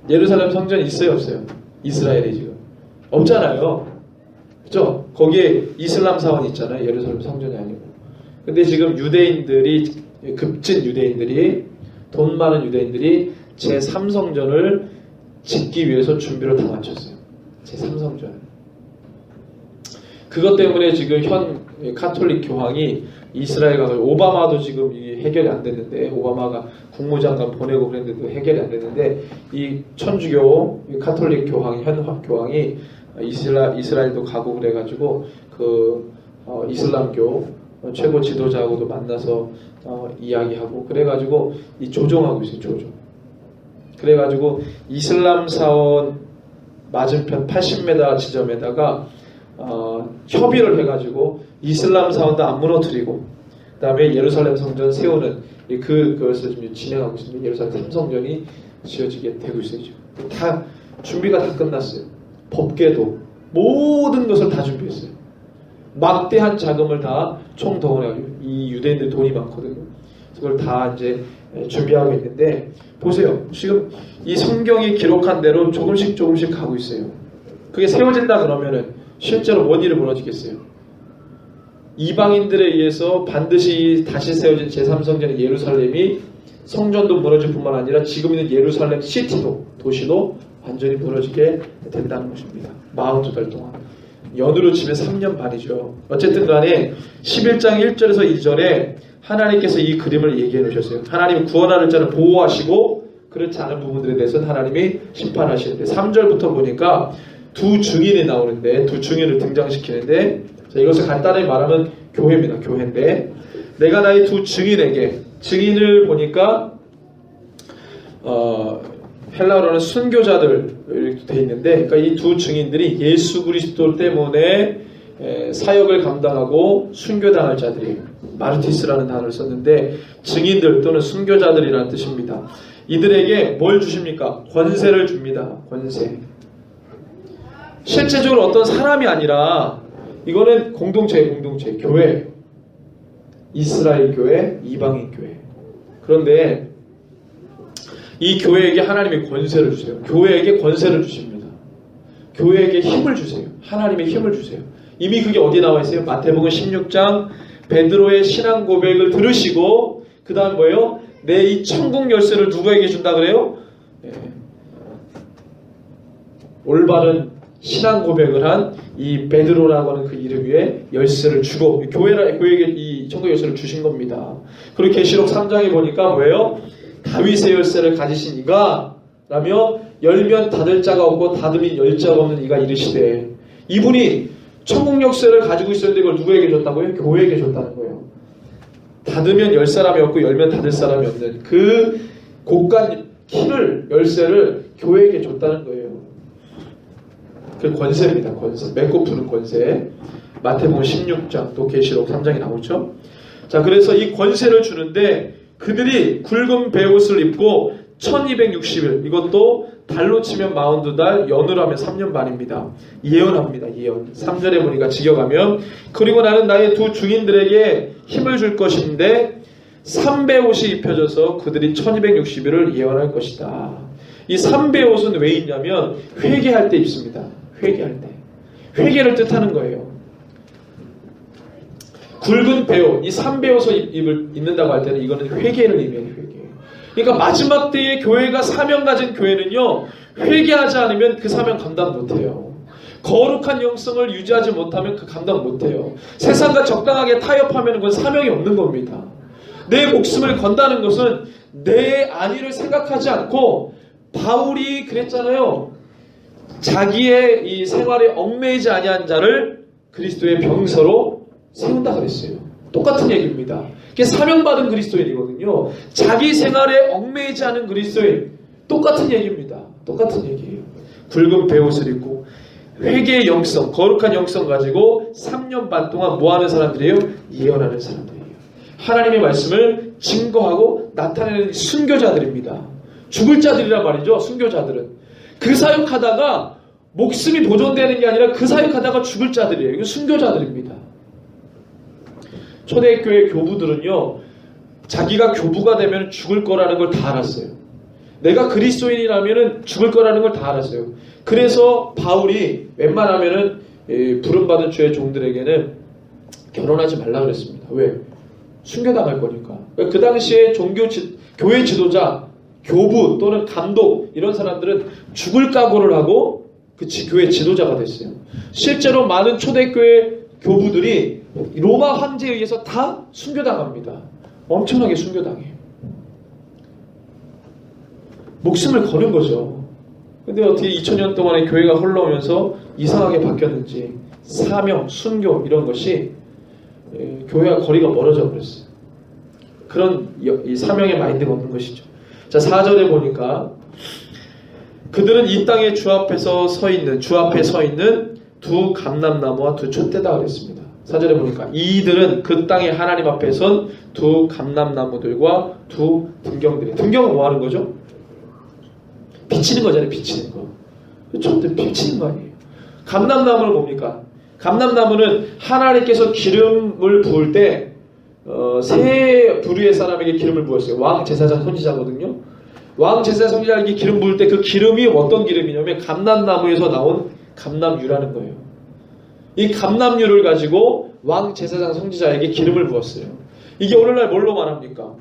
예루살렘 성전이 있어요? 없어요? 이스라엘이 지금 없잖아요. 그죠? 거기에 이슬람 사원이 있잖아요. 예루살렘 성전이 아니고. 근데 지금 급진 유대인들이, 돈 많은 유대인들이 제3성전을 짓기 위해서 준비를 다 마쳤어요. 제3성전을. 그것 때문에 지금 현 카톨릭 교황이 이스라엘 가서, 오바마도 지금 해결이 안 됐는데, 오바마가 국무장관 보내고 그랬는데도 해결이 안 됐는데, 이 천주교 카톨릭 교황, 현 교황이 이스라엘도 가고 그래가지고 이슬람교 최고 지도자하고도 만나서 이야기하고 그래가지고 조종하고 있어요. 조종. 그래가지고 이슬람 사원 맞은편 80m 지점에다가 협의를 해가지고 이슬람 사원도 안 무너뜨리고, 그 다음에 예루살렘 성전 세우는 그것을 지금 진행하고 있습니다. 예루살렘 3성전이 지어지게 되고 있어요. 지금. 다 준비가 다 끝났어요. 법궤도 모든 것을 다 준비했어요. 막대한 자금을 다 총동원해가지고, 이 유대인들 돈이 많거든요. 그걸 다 이제 준비하고 있는데, 보세요. 지금 이 성경이 기록한 대로 조금씩 가고 있어요. 그게 세워진다 그러면은 실제로 뭔 일이 벌어지겠어요? 이방인들에 의해서 반드시 다시 세워진 제3성전의 예루살렘이 성전도 무너질 뿐만 아니라 지금 있는 예루살렘 시티도, 도시도 완전히 무너지게 된다는 것입니다. 42달 동안. 연으로 치면 3년 반이죠. 어쨌든 간에 11장 1절에서 2절에 하나님께서 이 그림을 얘기해 놓으셨어요. 하나님은 구원하는 자를 보호하시고 그렇지 않은 부분들에 대해서는 하나님이 심판하시는데, 3절부터 보니까 두 증인이 나오는데, 두 증인을 등장시키는데, 자, 이것을 간단히 말하면 교회입니다. 교회인데, 내가 나의 두 증인에게, 증인을 보니까 헬라어로는 순교자들 이렇게 돼 있는데, 그러니까 이 두 증인들이 예수 그리스도 때문에 사역을 감당하고 순교당할 자들이에요. 마르티스라는 단어를 썼는데 증인들 또는 순교자들이라는 뜻입니다. 이들에게 뭘 주십니까? 권세를 줍니다. 권세. 실제적으로 어떤 사람이 아니라 이거는 공동체, 교회, 이스라엘 교회, 이방인 교회. 그런데 이 교회에게 하나님이 권세를 주세요. 교회에게 권세를 주십니다. 교회에게 힘을 주세요. 하나님의 힘을 주세요. 이미 그게 어디 나와 있어요? 마태복음 16장 베드로의 신앙 고백을 들으시고 그 다음 뭐예요? 내 이 천국 열쇠를 누구에게 준다 그래요? 올바른 신앙 고백을 한 이 베드로라고 하는 그 이름 위에 열쇠를 주고 교회에게 이 천국 열쇠를 주신 겁니다. 그리고 계시록 3장에 보니까 뭐예요? 다윗의 열쇠를 가지신 이가 라며 열면 닫을 자가 없고 닫으면 열 자가 없는 이가 이르시되 이분이 천국 열쇠를 가지고 있었는데 이걸 누구에게 줬다고요? 교회에게 줬다는 거예요. 닫으면 열 사람이 없고 열면 닫을 사람이 없는 그 고간 키를 열쇠를 교회에게 줬다는 거예요. 그 권세입니다. 권세. 맺고 푸는 권세. 마태복음 16장 또 계시록 3장이 나오죠. 자, 그래서 이 권세를 주는데 그들이 굵은 베옷을 입고 1260일 이것도 달로 치면 42달 연으로 하면 3년 반입니다. 예언합니다. 예언. 3절에 보니까 직역하면 그리고 나는 나의 두 중인들에게 힘을 줄 것인데 3배옷이 입혀져서 그들이 1260일을 예언할 것이다. 이 3배옷은 왜 입냐면 회개할 때 입습니다. 회개할 때. 회개를 뜻하는 거예요. 굵은 배옷, 이 3배옷을 입는다고 할 때는 이거는 회개를 의미해요. 회개. 그러니까 마지막 때에 교회가 사명 가진 교회는요, 회개하지 않으면 그 사명 감당 못해요. 거룩한 영성을 유지하지 못하면 그 감당 못해요. 세상과 적당하게 타협하면 그건 사명이 없는 겁니다. 내 목숨을 건다는 것은 내 안위를 생각하지 않고 바울이 그랬잖아요. 자기의 이 생활에 얽매이지 아니한 자를 그리스도의 병서로 세운다 그랬어요. 똑같은 얘기입니다. 그게 사명받은 그리스도인이거든요. 자기 생활에 얽매이지 않은 그리스도인. 똑같은 얘기입니다. 똑같은 얘기예요. 굵은 베옷을 입고 회개의 영성, 거룩한 영성 가지고 3년 반 동안 뭐 하는 사람들이에요? 예언하는 사람들이에요. 하나님의 말씀을 증거하고 나타내는 순교자들입니다. 죽을 자들이란 말이죠. 순교자들은. 그 사역하다가 목숨이 보존되는 게 아니라 그 사역하다가 죽을 자들이에요. 이거 순교자들입니다. 초대교회 교부들은요, 자기가 교부가 되면 죽을 거라는 걸 다 알았어요. 내가 그리스도인이라면 죽을 거라는 걸 다 알았어요. 그래서 바울이 웬만하면은 부름받은 주의 종들에게는 결혼하지 말라 그랬습니다. 왜? 순교당할 거니까. 그 당시에 교회 지도자, 교부 또는 감독 이런 사람들은 죽을 각오를 하고 그 교회 지도자가 됐어요. 실제로 많은 초대교회 교부들이 로마 황제에 의해서 다 순교당합니다. 엄청나게 순교당해요. 목숨을 거는 거죠. 근데 어떻게 2000년 동안에 교회가 흘러오면서 이상하게 바뀌었는지 사명, 순교 이런 것이 교회와 거리가 멀어져 버렸어요. 그런 이 사명의 마인드가 없는 것이죠. 자, 4절에 보니까 그들은 이 땅의 주 앞에 서 있는 두 감람나무와 두 촛대다 그랬습니다. 4절에 보니까 이들은 그 땅의 하나님 앞에 선 두 감람나무들과 두 등경들이에요. 등경은 뭐 하는 거죠? 비치는 거잖아요. 비치는 거. 촛대 비치는 거 아니에요. 감람나무는 뭡니까? 감람나무는 하나님께서 기름을 부을 때 세 부류의 사람에게 기름을 부었어요. 왕, 제사장, 선지자거든요. 왕, 제사장, 선지자에게 기름 부을 때 그 기름이 어떤 기름이냐면 감람나무에서 나온 감람유라는 거예요. 이 감람유를 가지고 왕, 제사장, 선지자에게 기름을 부었어요. 이게 오늘날 뭘로 말합니까?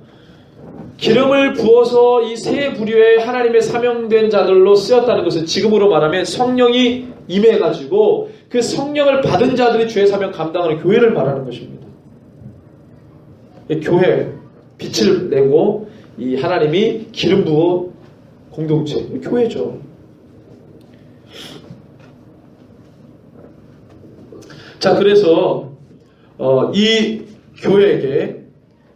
기름을 부어서 이 세 부류의 하나님의 사명된 자들로 쓰였다는 것은 지금으로 말하면 성령이 임해가지고 그 성령을 받은 자들이 주의 사명 감당하는 교회를 말하는 것입니다. 교회, 빛을 내고 이 하나님이 기름 부어 공동체, 교회죠. 자, 그래서 이 교회에게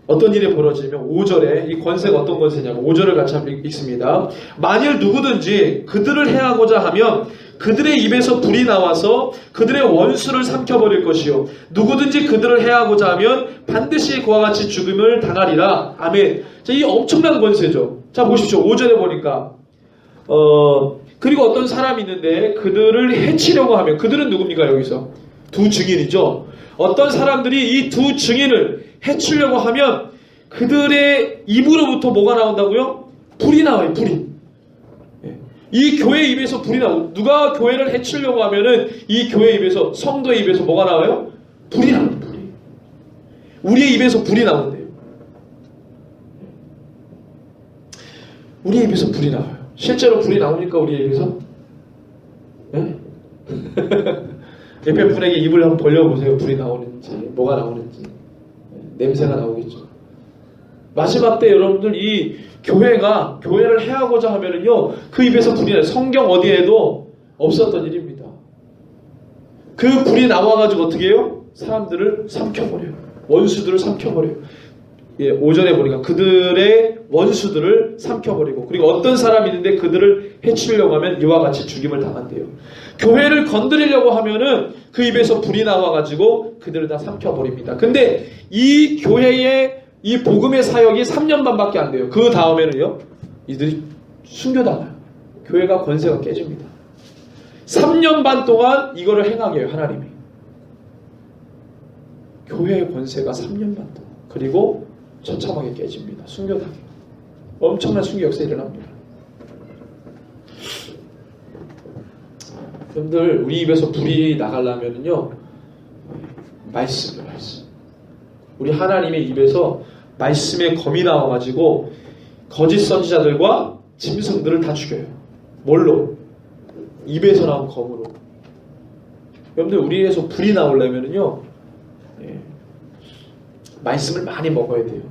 어떤 일이 벌어지면 5절에 이 권세가 어떤 권세냐고 5절을 같이 읽습니다. 만일 누구든지 그들을 해하고자 하면 그들의 입에서 불이 나와서 그들의 원수를 삼켜버릴 것이요 누구든지 그들을 해하고자 하면 반드시 그와 같이 죽음을 당하리라. 아멘. 자, 이 엄청난 권세죠. 자, 보십시오. 5절에 보니까 그리고 어떤 사람이 있는데 그들을 해치려고 하면, 그들은 누굽니까? 여기서 두 증인이죠. 어떤 사람들이 이 두 증인을 해치려고 하면 그들의 입으로부터 뭐가 나온다고요? 불이 나와요. 불이. 이 교회 입에서 불이 나오고, 누가 교회를 해치려고 하면은 이 교회 입에서, 성도의 입에서 뭐가 나와요? 불이 나와요. 불이. 우리의 입에서 불이 나온대요. 우리의 입에서 불이 나와요. 실제로 불이 나오니까 우리의 입에서? 네? 옆에 분에게 입을 한번 벌려보세요. 불이 나오는지, 뭐가 나오는지. 냄새가 나오겠죠. 마지막 때 여러분들 이 교회를 해하고자 하면은요, 그 입에서 불이 나요. 성경 어디에도 없었던 일입니다. 그 불이 나와가지고 어떻게 해요? 사람들을 삼켜버려요. 원수들을 삼켜버려요. 5절에 보니까 그들의 원수들을 삼켜버리고, 그리고 어떤 사람이 있는데 그들을 해치려고 하면 이와 같이 죽임을 당한대요. 교회를 건드리려고 하면은 그 입에서 불이 나와가지고 그들을 다 삼켜버립니다. 근데 이 교회의 이 복음의 사역이 3년 반밖에 안 돼요. 그 다음에는요, 이들이 순교당해요. 교회가 권세가 깨집니다. 3년 반 동안 이거를 행하게 해요, 하나님이. 교회의 권세가 3년 반 동안. 그리고 처참하게 깨집니다. 순교당해요. 엄청난 순교 역사가 일어납니다. 여러분들, 우리 입에서 불이 나가려면요, 말씀이에요, 말씀. 우리 하나님의 입에서 말씀의 검이 나와가지고 거짓 선지자들과 짐승들을 다 죽여요. 뭘로? 입에서 나온 검으로. 여러분들, 우리에서 불이 나오려면요, 말씀을 많이 먹어야 돼요.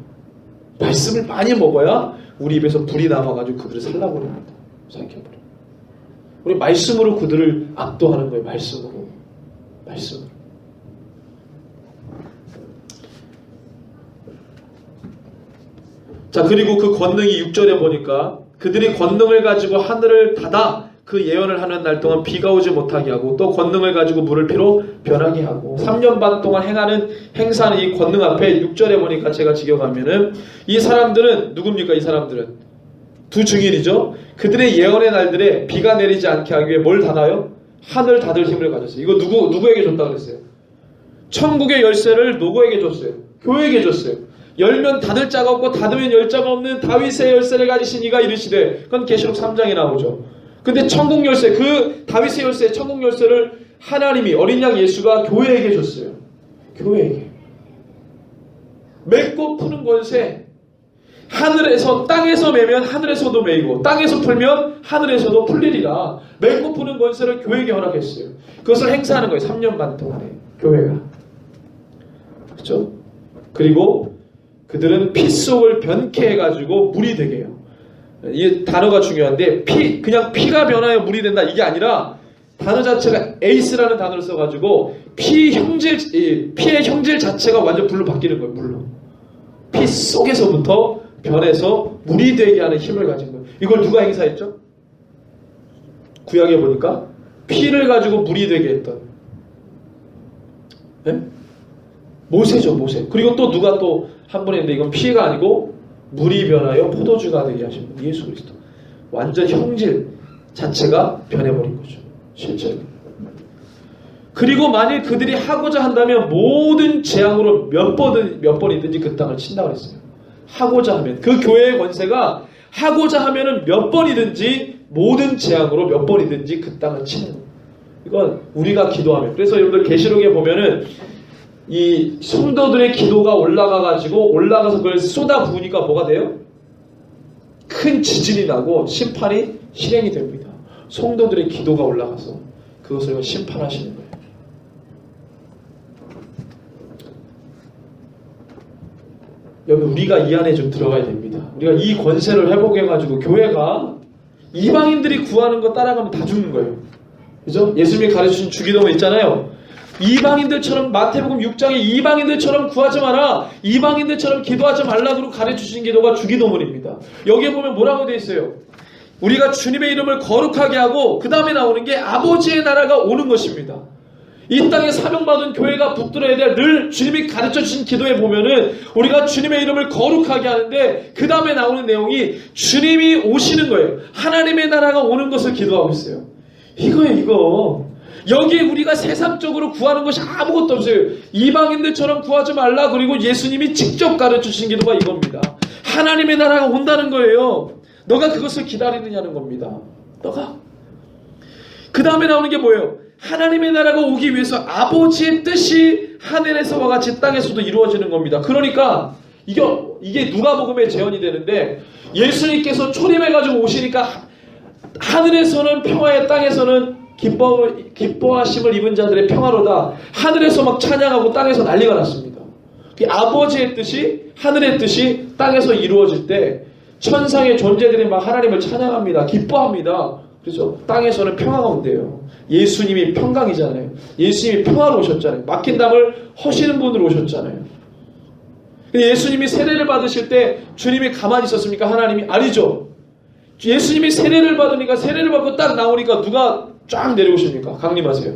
말씀을 많이 먹어야 우리 입에서 불이 나와가지고 그들을 살라버립니다. 삼켜버려. 우리 말씀으로 그들을 압도하는 거예요. 말씀으로. 말씀으로. 자, 그리고 그 권능이 6절에 보니까 그들이 권능을 가지고 하늘을 닫아 그 예언을 하는 날 동안 비가 오지 못하게 하고, 또 권능을 가지고 물을 피로 변하게 하고, 3년 반 동안 행사하는 이 권능 앞에 6절에 보니까 제가 직역하면은, 이 사람들은 누굽니까? 이 사람들은 두 증인이죠. 그들의 예언의 날들에 비가 내리지 않게 하기 위해 뭘 닫아요? 하늘 닫을 힘을 가졌어요. 이거 누구에게 줬다 그랬어요? 천국의 열쇠를 누구에게 줬어요? 교회에게 줬어요. 열면 닫을 자가 없고 닫으면 열 자가 없는 다윗의 열쇠를 가지신 이가 이르시되, 그건 계시록 3장에 나오죠. 근데 천국 열쇠, 그 다윗의 열쇠, 천국 열쇠를 하나님이, 어린 양 예수가 교회에게 줬어요. 교회에게. 맺고 푸는 권세. 하늘에서, 땅에서 매면 하늘에서도 매이고, 땅에서 풀면 하늘에서도 풀리리라. 맺고 푸는 권세를 교회에게 허락했어요. 그것을 행사하는 거예요. 3년 반 동안에 교회가. 그렇죠? 그리고 그들은 피 속을 변케 해가지고 물이 되게 해요. 이 단어가 중요한데, 그냥 피가 변하여 물이 된다, 이게 아니라 단어 자체가 에이스라는 단어를 써가지고 피의 형질 자체가 완전 불로 바뀌는 거예요. 물로. 피 속에서부터 변해서 물이 되게 하는 힘을 가진 거예요. 이걸 누가 행사했죠? 구약에 보니까 피를 가지고 물이 되게 했던, 네? 모세죠, 모세. 그리고 또 누가 또 한 분 했는데, 이건 피가 아니고 물이 변하여 포도주가 되게 하신 분, 예수 그리스도. 완전 형질 자체가 변해버린 거죠, 실제로. 그리고 만일 그들이 하고자 한다면 모든 재앙으로 몇 번이든지 그 땅을 친다고 했어요. 하고자 하면, 그 교회의 권세가 하고자 하면은 몇 번이든지 모든 재앙으로 몇 번이든지 그 땅을 치는 거예요. 이건 우리가 기도하면. 그래서 여러분들 계시록에 보면은 이 성도들의 기도가 올라가서 그걸 쏟아 부으니까 뭐가 돼요? 큰 지진이 나고 심판이 실행이 됩니다. 성도들의 기도가 올라가서 그것을 심판하시는 거예요. 여러분, 우리가 이 안에 좀 들어가야 됩니다. 우리가 이 권세를 회복해가지고 교회가 이방인들이 구하는 거 따라가면 다 죽는 거예요. 그죠? 예수님이 가르치신 주기도문 있잖아요. 이방인들처럼, 마태복음 6장에 이방인들처럼 구하지 마라, 이방인들처럼 기도하지 말라고 가르치신 기도가 주기도문입니다. 여기에 보면 뭐라고 되어 있어요? 우리가 주님의 이름을 거룩하게 하고 그 다음에 나오는 게 아버지의 나라가 오는 것입니다. 이 땅에 사명받은 교회가 붙들어야 될 늘 주님이 가르쳐주신 기도에 보면은 우리가 주님의 이름을 거룩하게 하는데 그 다음에 나오는 내용이 주님이 오시는 거예요. 하나님의 나라가 오는 것을 기도하고 있어요. 이거예요, 이거. 여기에 우리가 세상적으로 구하는 것이 아무것도 없어요. 이방인들처럼 구하지 말라. 그리고 예수님이 직접 가르쳐주신 기도가 이겁니다. 하나님의 나라가 온다는 거예요. 너가 그것을 기다리느냐는 겁니다. 너가. 그 다음에 나오는 게 뭐예요? 하나님의 나라가 오기 위해서 아버지의 뜻이 하늘에서와 같이 땅에서도 이루어지는 겁니다. 그러니까 이게 누가복음의 재현이 되는데 예수님께서 초림해가지고 오시니까 하늘에서는 평화의 땅에서는 기뻐하심을 입은 자들의 평화로다. 하늘에서 막 찬양하고 땅에서 난리가 났습니다. 아버지의 뜻이 하늘의 뜻이 땅에서 이루어질 때 천상의 존재들이 막 하나님을 찬양합니다. 기뻐합니다. 그렇죠? 땅에서는 평화가 온대요. 예수님이 평강이잖아요. 예수님이 평화로 오셨잖아요. 막힌 담을 허시는 분으로 오셨잖아요. 근데 예수님이 세례를 받으실 때 주님이 가만히 있었습니까? 하나님이? 아니죠. 예수님이 세례를 받으니까 세례를 받고 딱 나오니까 누가 쫙 내려오십니까? 강림하세요.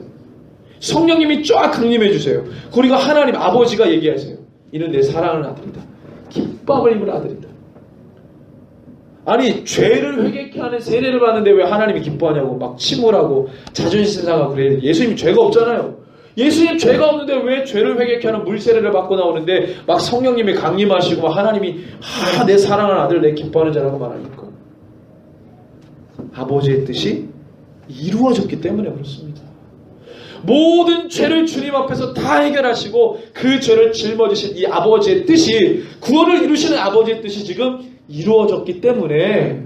성령님이 쫙 강림해 주세요. 그리고 하나님 아버지가 얘기하세요. 이는 내 사랑하는 아들이다. 기쁨을 입은 아들이다. 아니 죄를 회개케 하는 세례를 받는데 왜 하나님이 기뻐하냐고 막 침울하고 자존심 상하고 그래요. 예수님이 죄가 없잖아요. 예수님 죄가 없는데 왜 죄를 회개케 하는 물 세례를 받고 나오는데 막 성령님이 강림하시고 막 하나님이 내 사랑하는 아들 내 기뻐하는 자라고 말하니까 아버지의 뜻이 이루어졌기 때문에 그렇습니다. 모든 죄를 주님 앞에서 다 해결하시고 그 죄를 짊어지신 이 아버지의 뜻이 구원을 이루시는 아버지의 뜻이 지금 이루어졌기 때문에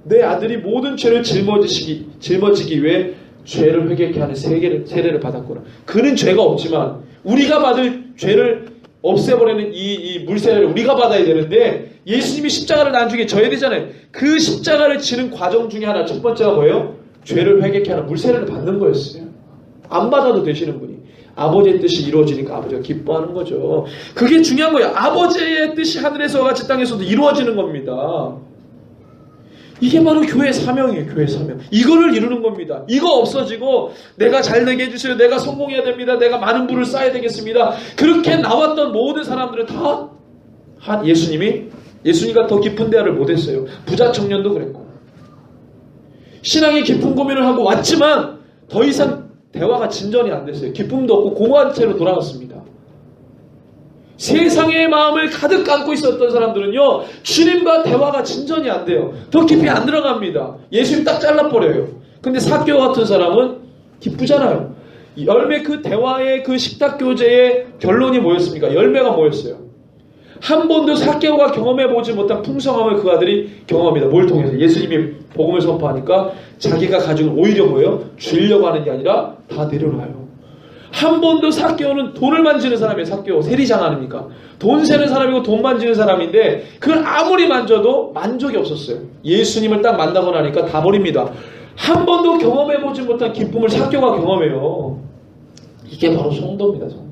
내 아들이 모든 죄를 짊어지기 위해 죄를 회개케 하는 세례를 받았구나. 그는 죄가 없지만 우리가 받을 죄를 없애버리는 이 물세례를 우리가 받아야 되는데 예수님이 십자가를 나중에 져야 되잖아요. 그 십자가를 지는 과정 중에 하나 첫 번째가 뭐예요? 죄를 회개케 하는 물세례를 받는 거였어요. 안 받아도 되시는 분이. 아버지의 뜻이 이루어지니까 아버지가 기뻐하는 거죠. 그게 중요한 거예요. 아버지의 뜻이 하늘에서와 같이 땅에서도 이루어지는 겁니다. 이게 바로 교회의 사명이에요. 교회의 사명. 이거를 이루는 겁니다. 이거 없어지고 내가 잘되게 해주세요. 내가 성공해야 됩니다. 내가 많은 부를 쌓아야 되겠습니다. 그렇게 나왔던 모든 사람들은 다 예수님과 더 깊은 대화를 못했어요. 부자 청년도 그랬고 신앙의 깊은 고민을 하고 왔지만 더 이상 대화가 진전이 안 됐어요. 기쁨도 없고 공허한 채로 돌아갔습니다. 세상의 마음을 가득 안고 있었던 사람들은요, 주님과 대화가 진전이 안 돼요. 더 깊이 안 들어갑니다. 예수님 딱 잘라버려요. 근데 삭개오 같은 사람은 기쁘잖아요. 열매 그 대화의 그 식탁교제의 결론이 뭐였습니까? 열매가 뭐였어요? 한 번도 삭개오가 경험해보지 못한 풍성함을 그 아들이 경험합니다. 뭘 통해서? 예수님이 복음을 선포하니까 자기가 가지고 오히려 뭐예요? 주려고 하는 게 아니라 다 내려놔요. 한 번도 삭개오는 돈을 만지는 사람이에요. 삭개오 세리장 아닙니까? 돈 세는 사람이고 돈 만지는 사람인데 그걸 아무리 만져도 만족이 없었어요. 예수님을 딱 만나고 나니까 다 버립니다. 한 번도 경험해보지 못한 기쁨을 삭개오가 경험해요. 이게 바로 성도입니다. 성도.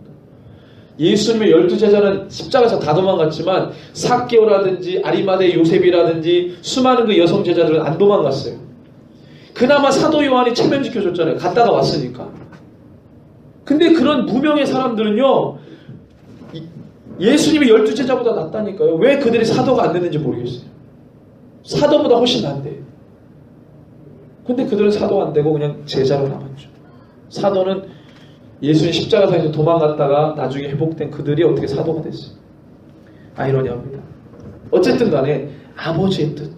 예수님의 12제자는 십자가에서 다 도망갔지만 삭개오라든지 아리마대 요셉이라든지 수많은 그 여성 제자들은 안 도망갔어요. 그나마 사도 요한이 체면지켜줬잖아요. 갔다가 왔으니까. 근데 그런 무명의 사람들은요, 예수님이 12제자보다 낫다니까요. 왜 그들이 사도가 안 됐는지 모르겠어요. 사도보다 훨씬 낫대. 근데 그들은 사도가 안 되고 그냥 제자로 남았죠. 사도는 예수님 십자가상에서 도망갔다가 나중에 회복된 그들이 어떻게 사도가 됐어요. 아이러니합니다. 어쨌든 간에 아버지의 뜻.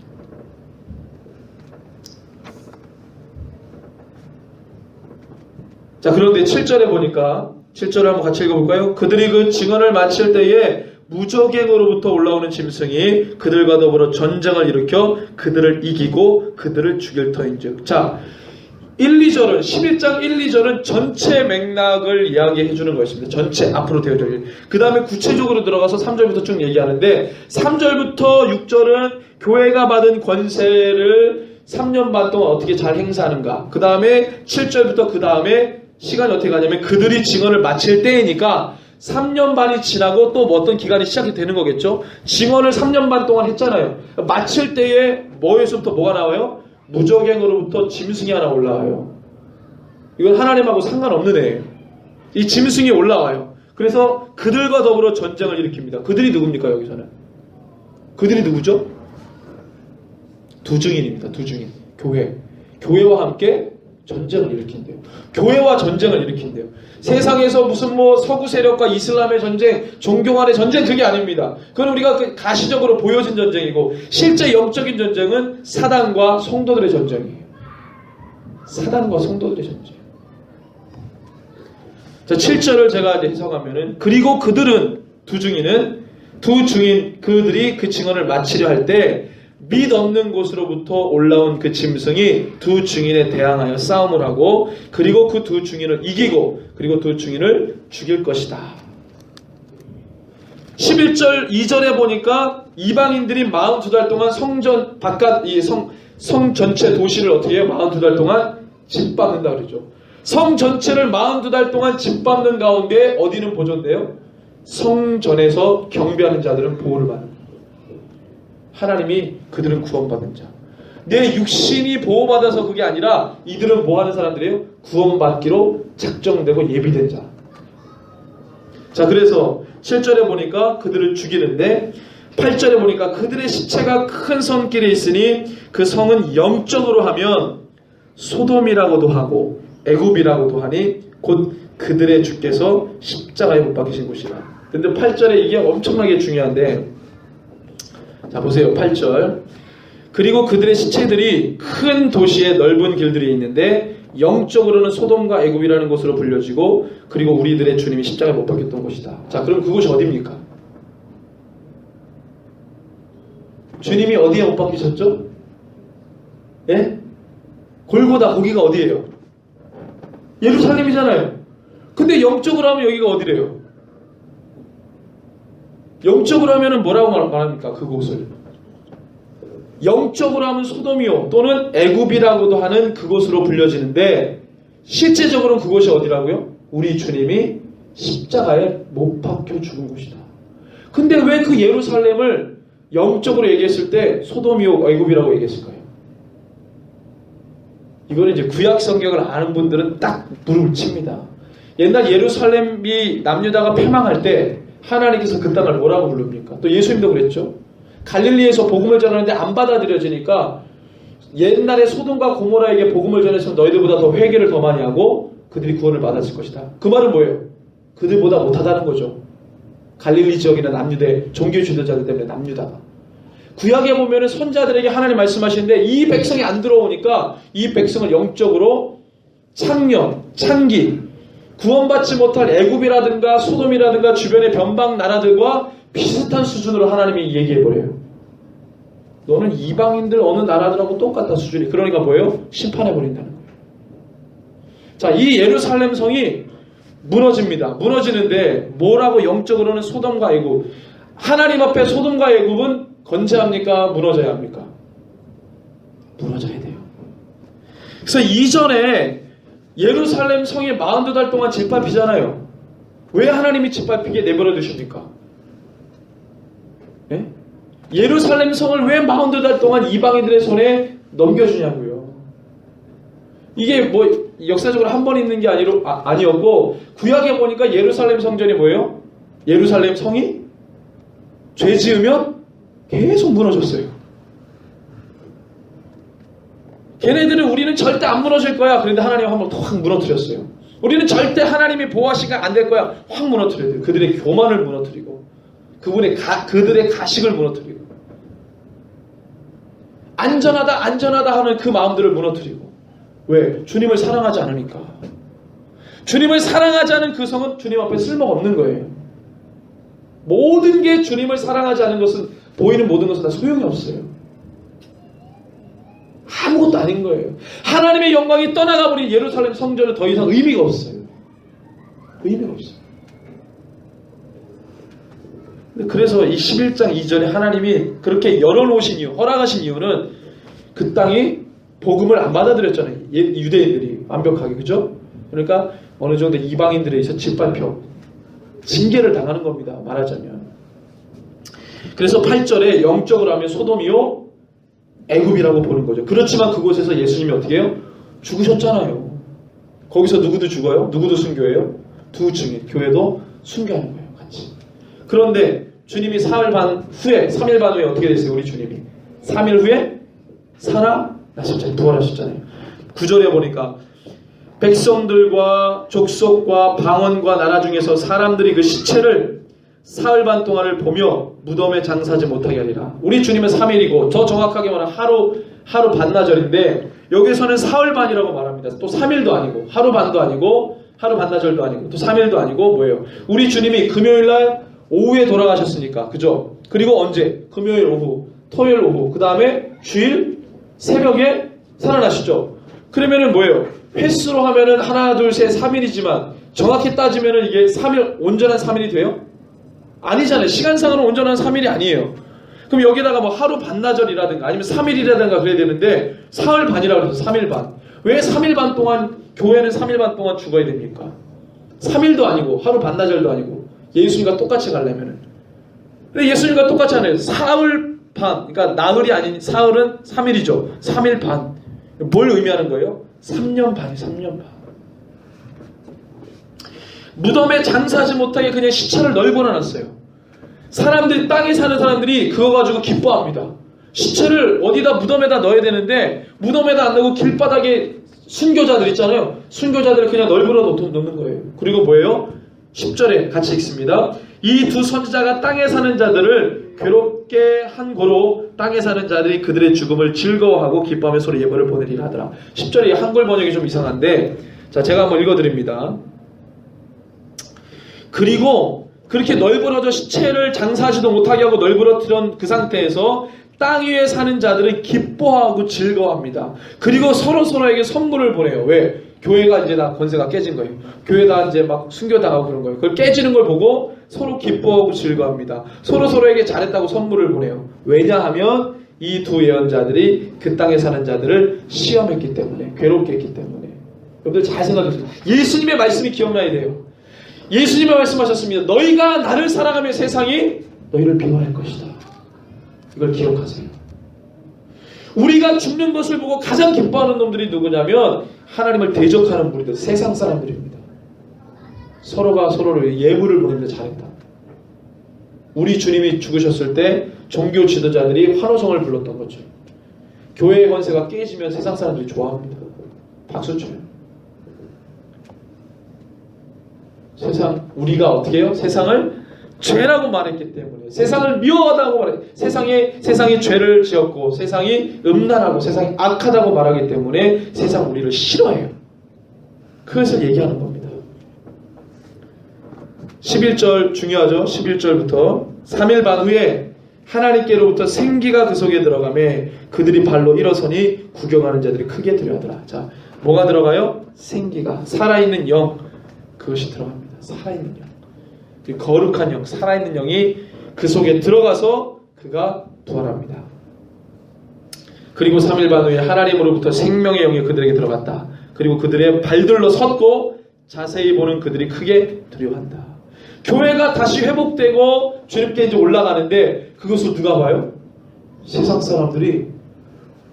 자, 그런데 7절에 보니까 7절을 한번 같이 읽어볼까요? 그들이 그 증언을 마칠 때에 무적행으로부터 올라오는 짐승이 그들과 더불어 전쟁을 일으켜 그들을 이기고 그들을 죽일 터인즉. 자, 1, 2절은 11장 1, 2절은 전체 맥락을 이야기해 주는 것입니다. 전체 앞으로 되어져 있는. 그 다음에 구체적으로 들어가서 3절부터 쭉 얘기하는데 3절부터 6절은 교회가 받은 권세를 3년 반 동안 어떻게 잘 행사하는가. 그 다음에 7절부터 그 다음에 시간이 어떻게 가냐면 그들이 증언을 마칠 때이니까 3년 반이 지나고 또 뭐 어떤 기간이 시작이 되는 거겠죠. 증언을 3년 반 동안 했잖아요. 마칠 때에 뭐에서부터 뭐가 나와요? 무적행으로부터 짐승이 하나 올라와요. 이건 하나님하고 상관없는 애예요. 이 짐승이 올라와요. 그래서 그들과 더불어 전쟁을 일으킵니다. 그들이 누굽니까 여기서는? 그들이 누구죠? 두 증인입니다. 두 증인. 교회와 함께 전쟁을 일으킨대요. 교회와 전쟁을 일으킨대요. 세상에서 무슨 뭐 서구 세력과 이슬람의 전쟁, 종교 간의 전쟁, 그게 아닙니다. 그건 우리가 가시적으로 보여진 전쟁이고, 실제 영적인 전쟁은 사단과 성도들의 전쟁이에요. 사단과 성도들의 전쟁. 자, 7절을 제가 이제 해석하면은, 그리고 그들은, 두 증인 그들이 그 증언을 마치려 할 때 및 없는 곳으로부터 올라온 그 짐승이 두 증인에 대항하여 싸움을 하고, 그리고 그 두 증인을 이기고, 그리고 두 증인을 죽일 것이다. 11절 2절에 보니까 이방인들이 42달 동안 성전 바깥 성 전체 도시를 어떻게 해요? 42달 동안 짓밟는다 그러죠. 성 전체를 42달 동안 짓밟는 가운데 어디는 보존돼요? 성전에서 경배하는 자들은 보호를 받는 거예요. 하나님이 그들은 구원받은 자. 내 육신이 보호받아서 그게 아니라 이들은 뭐 하는 사람들이에요? 구원받기로 작정되고 예비된 자. 자, 그래서 7절에 보니까 그들을 죽이는데 8절에 보니까 그들의 시체가 큰 성길에 있으니 그 성은 영적으로 하면 소돔이라고도 하고 애굽이라고도 하니 곧 그들의 주께서 십자가에 못 박히신 곳이라. 근데 8절에 이게 엄청나게 중요한데, 자 보세요. 8절. 그리고 그들의 시체들이 큰 도시의 넓은 길들이 있는데 영적으로는 소돔과 애굽이라는 곳으로 불려지고, 그리고 우리들의 주님이 십자가에 못 박혔던 곳이다. 자, 그럼 그곳이 어디입니까? 주님이 어디에 못 박히셨죠? 예? 골고다. 거기가 어디예요? 예루살렘이잖아요. 근데 영적으로 하면 여기가 어디래요? 영적으로 하면 뭐라고 말합니까? 그곳을 영적으로 하면 소돔이요 또는 애굽이라고도 하는 그곳으로 불려지는데, 실제적으로는 그곳이 어디라고요? 우리 주님이 십자가에 못 박혀 죽은 곳이다. 근데 왜 그 예루살렘을 영적으로 얘기했을 때 소돔이요 애굽이라고 얘기했을까요? 이거는 이제 구약 성경을 아는 분들은 딱 무릎을 칩니다. 옛날 예루살렘이 남유다가 패망할 때 하나님께서 그 땅을 뭐라고 부릅니까? 또 예수님도 그랬죠. 갈릴리에서 복음을 전하는데 안 받아들여지니까 옛날에 소돔과 고모라에게 복음을 전했으면 너희들보다 더 회개를 더 많이 하고 그들이 구원을 받았을 것이다. 그 말은 뭐예요? 그들보다 못하다는 거죠. 갈릴리 지역이나 남유대 종교 지도자들 때문에 남유다가. 구약에 보면은 선자들에게 하나님 말씀하시는데 이 백성이 안 들어오니까 이 백성을 영적으로 찬기, 구원받지 못할 애굽이라든가 소돔이라든가 주변의 변방 나라들과 비슷한 수준으로 하나님이 얘기해버려요. 너는 이방인들 어느 나라들하고 똑같다 수준이. 그러니까 뭐예요? 심판해버린다는 거예요. 자, 이 예루살렘 성이 무너집니다. 무너지는데 뭐라고 영적으로는 소돔과 애굽. 하나님 앞에 소돔과 애굽은 건재합니까? 무너져야 합니까? 무너져야 돼요. 그래서 이전에 예루살렘 성이 42달 동안 짓밟히잖아요. 왜 하나님이 짓밟히게 내버려 두십니까? 예? 예루살렘 성을 왜 42달 동안 이방인들의 손에 넘겨주냐고요. 이게 뭐 역사적으로 한 번 있는 게 아니었고, 구약에 보니까 예루살렘 성전이 뭐예요? 예루살렘 성이 죄 지으면 계속 무너졌어요. 걔네들은 우리는 절대 안 무너질 거야. 그런데 하나님 한번 확 무너뜨렸어요. 우리는 절대 하나님이 보호하시가 안 될 거야. 확 무너뜨려야 돼요. 그들의 교만을 무너뜨리고 그들의 가식을 무너뜨리고 안전하다 하는 그 마음들을 무너뜨리고. 왜? 주님을 사랑하지 않으니까. 주님을 사랑하지 않은 그 성은 주님 앞에 쓸모가 없는 거예요. 모든 게 주님을 사랑하지 않은 것은, 보이는 모든 것은 다 소용이 없어요. 아무것도 아닌 거예요. 하나님의 영광이 떠나가버린 예루살렘 성전은 더 이상 의미가 없어요. 의미가 없어요. 그래서 이 11장 2절에 하나님이 그렇게 열어놓으신 이유, 허락하신 이유는 그 땅이 복음을 안 받아들였잖아요. 유대인들이 완벽하게. 그죠? 그러니까 어느 정도 이방인들에 의해서 짓밟혀 징계를 당하는 겁니다. 말하자면. 그래서 8절에 영적으로 하면 소돔이요 애굽이라고 보는 거죠. 그렇지만 그곳에서 예수님이 어떻게 해요? 죽으셨잖아요. 거기서 누구도 죽어요? 누구도 순교해요? 두 증인, 교회도 순교하는 거예요. 같이. 그런데 주님이 사흘 반 후에 3일 반 후에 어떻게 됐어요? 우리 주님이 3일 후에 살아나셨잖아요. 부활하셨잖아요. 9절에 보니까 백성들과 족속과 방언과 나라 중에서 사람들이 그 시체를 사흘 반 동안을 보며 무덤에 장사하지 못하게 하리라. 우리 주님은 3일이고 더 정확하게 말하면 하루 반나절인데 여기서는 사흘 반이라고 말합니다. 또 3일도 아니고 하루 반도 아니고 하루 반나절도 아니고 또 3일도 아니고 뭐예요? 우리 주님이 금요일날 오후에 돌아가셨으니까 그죠? 그리고 언제? 금요일 오후, 토요일 오후, 그 다음에 주일 새벽에 살아나시죠. 그러면은 뭐예요? 횟수로 하면은 하나, 둘, 셋, 3일이지만 정확히 따지면은 이게 3일, 온전한 3일이 돼요? 아니잖아요. 시간상으로는 온전한 3일이 아니에요. 그럼 여기다가 뭐 하루 반나절이라든가 아니면 3일이라든가 그래야 되는데 사흘 반이라고 해서 3일 반. 왜 3일 반 동안 교회는 3일 반 동안 죽어야 됩니까? 3일도 아니고 하루 반나절도 아니고 예수님과 똑같이 가려면은. 근데 예수님과 똑같이 하네요. 사흘 반. 그러니까 나흘이 아닌 사흘은 3일이죠. 3일 반. 뭘 의미하는 거예요? 3년 반이 3년 반. 무덤에 장사하지 못하게 그냥 시체를 널고놔놨어요. 사람들이 땅에 사는 사람들이 그거 가지고 기뻐합니다. 시체를 어디다 무덤에다 넣어야 되는데 무덤에다 안 넣고 길바닥에 순교자들 있잖아요. 순교자들을 그냥 널브러 놓는 거예요. 그리고 뭐예요? 10절에 같이 읽습니다. 이 두 선지자가 땅에 사는 자들을 괴롭게 한 고로 땅에 사는 자들이 그들의 죽음을 즐거워하고 기뻐하며 서로 예벌을 보내리라 하더라. 10절에 한글 번역이 좀 이상한데 자 제가 한번 읽어드립니다. 그리고 그렇게 널브러져 시체를 장사하지도 못하게 하고 널브러뜨린 그 상태에서 땅 위에 사는 자들은 기뻐하고 즐거워합니다. 그리고 서로에게 선물을 보내요. 왜? 교회가 이제 다 권세가 깨진 거예요. 교회가 이제 막 순교당하고 그런 거예요. 그걸 깨지는 걸 보고 서로 기뻐하고 즐거워합니다. 서로에게 잘했다고 선물을 보내요. 왜냐하면 이 두 예언자들이 그 땅에 사는 자들을 시험했기 때문에, 괴롭게 했기 때문에. 여러분들 잘 생각해보세요. 예수님의 말씀이 기억나야 돼요. 예수님이 말씀하셨습니다. 너희가 나를 사랑하면 세상이 너희를 미워할 것이다. 이걸 기억하세요. 우리가 죽는 것을 보고 가장 기뻐하는 놈들이 누구냐면 하나님을 대적하는 무리들, 세상 사람들입니다. 서로가 서로를 예물을 보내는데 잘했다. 우리 주님이 죽으셨을 때 종교 지도자들이 환호성을 불렀던 거죠. 교회의 권세가 깨지면 세상 사람들이 좋아합니다. 박수 쳐요. 세상, 우리가 어떻게 해요? 세상을 죄라고 말했기 때문에, 세상을 미워하다고 말해, 세상이 죄를 지었고 세상이 음란하고 세상이 악하다고 말하기 때문에 세상 우리를 싫어해요. 그것을 얘기하는 겁니다. 11절 중요하죠. 11절부터 3일 반 후에 하나님께로부터 생기가 그 속에 들어가매 그들이 발로 일어서니 구경하는 자들이 크게 두려워하더라. 자, 뭐가 들어가요? 생기가, 살아있는 영, 그것이 들어갑니다. 살아있는 영, 그 거룩한 영, 살아있는 영이 그 속에 들어가서 그가 부활합니다. 그리고 3일 반 후에 하나님으로부터 생명의 영이 그들에게 들어갔다. 그리고 그들의 발들로 섰고 자세히 보는 그들이 크게 두려워한다. 교회가 다시 회복되고 주님께 이제 올라가는데 그것을 누가 봐요? 세상 사람들이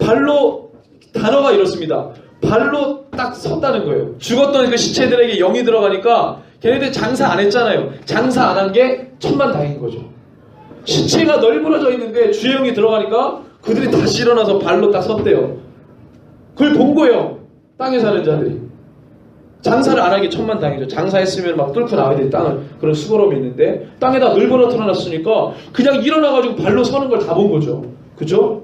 발로, 단어가 이렇습니다. 발로 딱 섰다는 거예요. 죽었던 그 시체들에게 영이 들어가니까 걔네들 장사 안 했잖아요. 장사 안 한 게 천만다행인 거죠. 시체가 널브러져 있는데 주의 영이 들어가니까 그들이 다시 일어나서 발로 딱 섰대요. 그걸 본 거예요. 땅에 사는 자들이. 장사를 안 하기 천만다행이죠. 장사했으면 막 뚫고 나와야 돼. 땅을. 그런 수고로움이 있는데 땅에다 널브러뜨려 놨으니까 그냥 일어나가지고 발로 서는 걸 다 본 거죠. 그죠?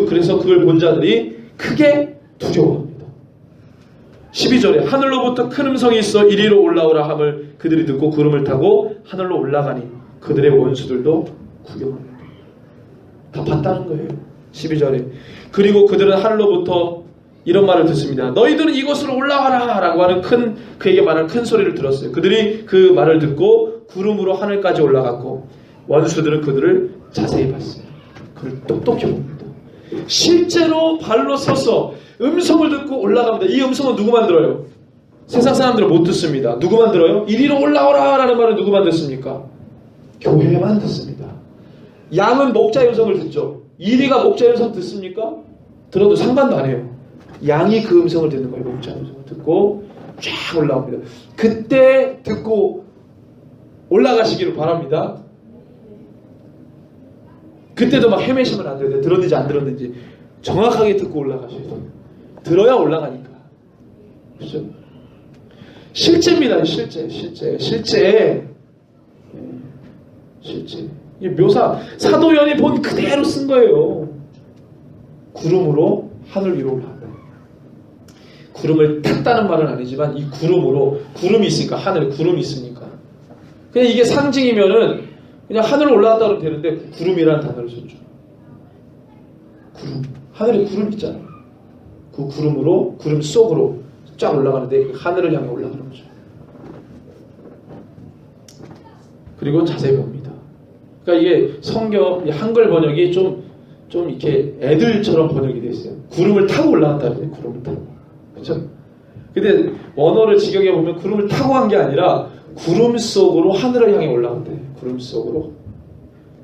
그래서 그걸 본 자들이 크게 두려워합니다. 12절에 하늘로부터 큰 음성이 있어 이리로 올라오라 함을 그들이 듣고 구름을 타고 하늘로 올라가니 그들의 원수들도 구경합니다. 다 봤다는 거예요. 12절에 그리고 그들은 하늘로부터 이런 말을 듣습니다. 너희들은 이곳으로 올라가라 라고 하는 그에게 말하는 큰 소리를 들었어요. 그들이 그 말을 듣고 구름으로 하늘까지 올라갔고 원수들은 그들을 자세히 봤어요. 그를 똑똑히 봅니다. 실제로 발로 서서 음성을 듣고 올라갑니다. 이 음성은 누구 만들어요? 세상 사람들은 못 듣습니다. 누구만 들어요? 이리로 올라오라 라는 말을 누구만 듣습니까? 교회만 듣습니다. 양은 목자의 음성을 듣죠. 이리가 목자의 음성 듣습니까? 들어도 상관도 안 해요. 양이 그 음성을 듣는 거예요. 목자의 음성을 듣고 쫙 올라옵니다. 그때 듣고 올라가시기를 바랍니다. 그때도 막 헤매시면 안 돼요. 들었는지 안 들었는지 정확하게 듣고 올라가셔야 돼요. 들어야 올라가니까. 그렇죠? 실제입니다. 실제. 이게 묘사, 사도연이 본 그대로 쓴 거예요. 구름으로 하늘 위로 올라간다. 구름을 탔다는 말은 아니지만 이 구름으로, 구름이 있으니까 하늘에 구름이 있으니까 그냥 이게 상징이면은 그냥 하늘로 올라갔다 그러면 되는데 구름이라는 단어를 썼죠. 구름, 하늘에 구름 있잖아요. 그 구름으로, 구름 속으로 쫙 올라가는데 하늘을 향해 올라가는 거죠. 그리고 자세히 봅니다. 그러니까 이게 성경 한글 번역이 좀 이렇게 애들처럼 번역이 되어 있어요. 구름을 타고 올라갔다 그래요. 구름을 타고. 그렇죠? 근데 원어를 직역해 보면 구름을 타고 간 게 아니라 구름 속으로 하늘을 향해 올라간대. 구름 속으로.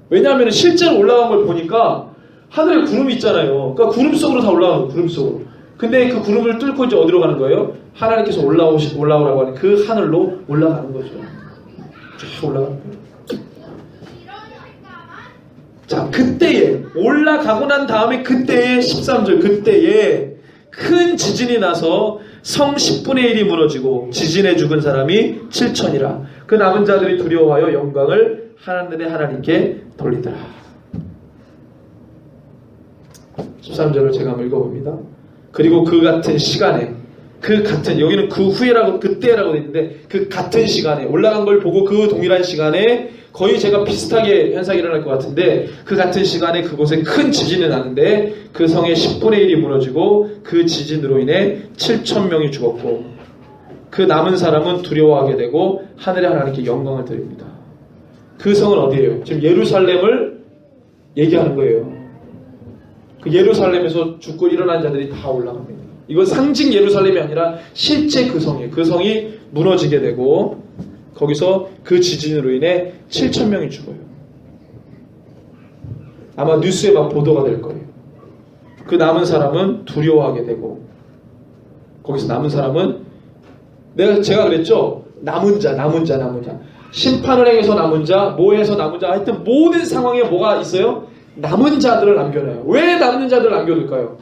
왜냐하면 실제로 올라간 걸 보니까 하늘에 구름이 있잖아요. 그러니까 구름 속으로 다 올라가는 거예요. 구름 속으로. 근데 그 구름을 뚫고 이제 어디로 가는 거예요? 하나님께서 올라오라고 하는 그 하늘로 올라가는 거죠. 쭉 올라가는 거예요. 자, 그때에 올라가고 난 다음에 그때에 13절 그때에 큰 지진이 나서 성 10분의 1이 무너지고 지진에 죽은 사람이 7천이라. 그 남은 자들이 두려워하여 영광을 하늘의 하나님께 돌리더라. 13절을 제가 한번 읽어봅니다. 그리고 그 같은 시간에 여기는 그 후에라고 그때라고 되어 있는데 그 같은 시간에 올라간 걸 보고 그 동일한 시간에 거의 제가 비슷하게 현상이 일어날 것 같은데 그 같은 시간에 그곳에 큰 지진이 나는데 그 성의 10분의 1이 무너지고 그 지진으로 인해 7천 명이 죽었고 그 남은 사람은 두려워하게 되고 하늘의 하나님께 영광을 드립니다. 그 성은 어디예요? 지금 예루살렘을 얘기하는 거예요. 그 예루살렘에서 죽고 일어난 자들이 다 올라갑니다. 이건 상징 예루살렘이 아니라 실제 그 성이에요. 그 성이 무너지게 되고 거기서 그 지진으로 인해 7천 명이 죽어요. 아마 뉴스에 막 보도가 될 거예요. 그 남은 사람은 두려워하게 되고 거기서 남은 사람은 제가 그랬죠. 남은 자. 심판을 행해서 남은 자, 뭐해서 남은 자, 하여튼 모든 상황에 뭐가 있어요? 남은 자들을 남겨놔요. 왜 남는 자들을 남겨둘까요?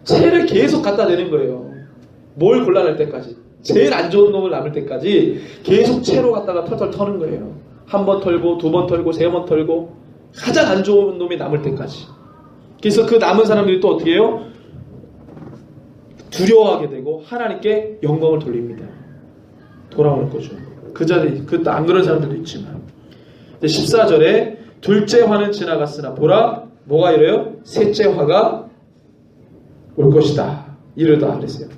채를 계속 갖다 대는 거예요. 뭘 골라낼 때까지. 제일 안 좋은 놈을 남을 때까지 계속 채로 갖다가 털털 터는 거예요. 한 번 털고, 두 번 털고, 세 번 털고, 가장 안 좋은 놈이 남을 때까지. 그래서 그 남은 사람들이 또 어떻게 해요? 두려워하게 되고 하나님께 영광을 돌립니다. 돌아오는 거죠. 그 자리, 안 그런 사람들도 있지만. 14절에 둘째 화는 지나갔으나 보라, 뭐가 이래요? 셋째 화가 올 것이다. 이르다 그랬어요.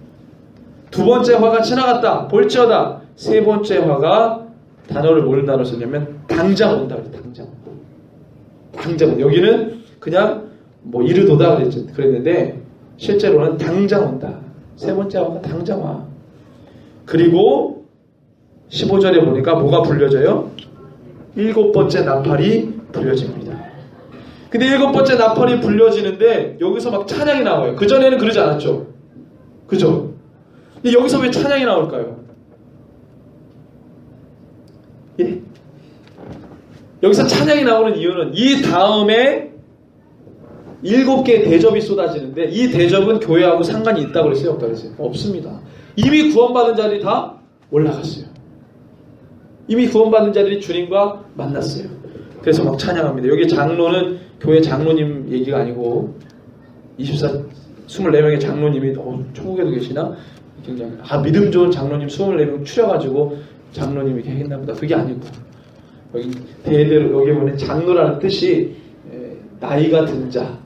두 번째 화가 지나갔다. 볼지어다. 세 번째 화가 단어를 뭘 단어로 썼냐면 당장 온다. 당장. 여기는 그냥 뭐 이르도다 그랬는데 실제로는 당장 온다. 세 번째 화가 당장 와. 그리고 15절에 보니까 뭐가 불려져요? 일곱 번째 나팔이 불려집니다. 근데 일곱 번째 나팔이 불려지는데 여기서 막 찬양이 나와요. 그전에는 그러지 않았죠. 그죠? 근데 여기서 왜 찬양이 나올까요? 예? 여기서 찬양이 나오는 이유는 이 다음에 7개의 대접이 쏟아지는데 이 대접은 교회하고 상관이 있다고 그랬어요? 없다고 그랬어요? 없습니다. 이미 구원받은 자들이 다 올라갔어요. 이미 구원받은 자들이 주님과 만났어요. 그래서 막 찬양합니다. 여기 장로는 교회 장로님 얘기가 아니고 24명의 장로님이 천국에도 계시나? 굉장히 믿음 좋은 장로님 24명 추려가지고 장로님이 이렇게 했나 보다. 그게 아니고 여기 대대로 여기 보면 장로라는 뜻이 나이가 든 자,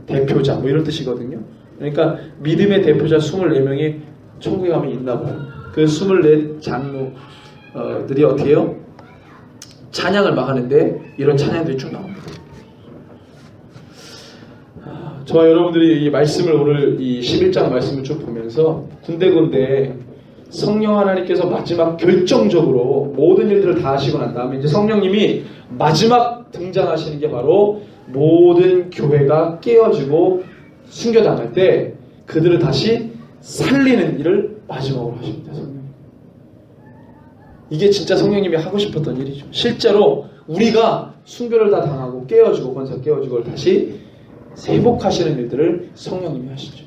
대표자 뭐 이런 뜻이거든요. 그러니까 믿음의 대표자 24명이 천국에 가면 있나 봐요. 그 24 장로들이 어떻게 해요? 찬양을 막 하는데 이런 찬양들이 쭉 나옵니다. 저와 여러분들이 이 말씀을 오늘 이 11장 말씀을 쭉 보면서 군데군데 성령 하나님께서 마지막 결정적으로 모든 일들을 다 하시고 난 다음에 이제 성령님이 마지막 등장하시는 게 바로 모든 교회가 깨어지고 순교당할 때 그들을 다시 살리는 일을 마지막으로 하십니다. 성령님. 이게 진짜 성령님이 하고 싶었던 일이죠. 실제로 우리가 순교를 다 당하고 깨어지고 권세 깨어지고 다시 회복하시는 일들을 성령님이 하시죠.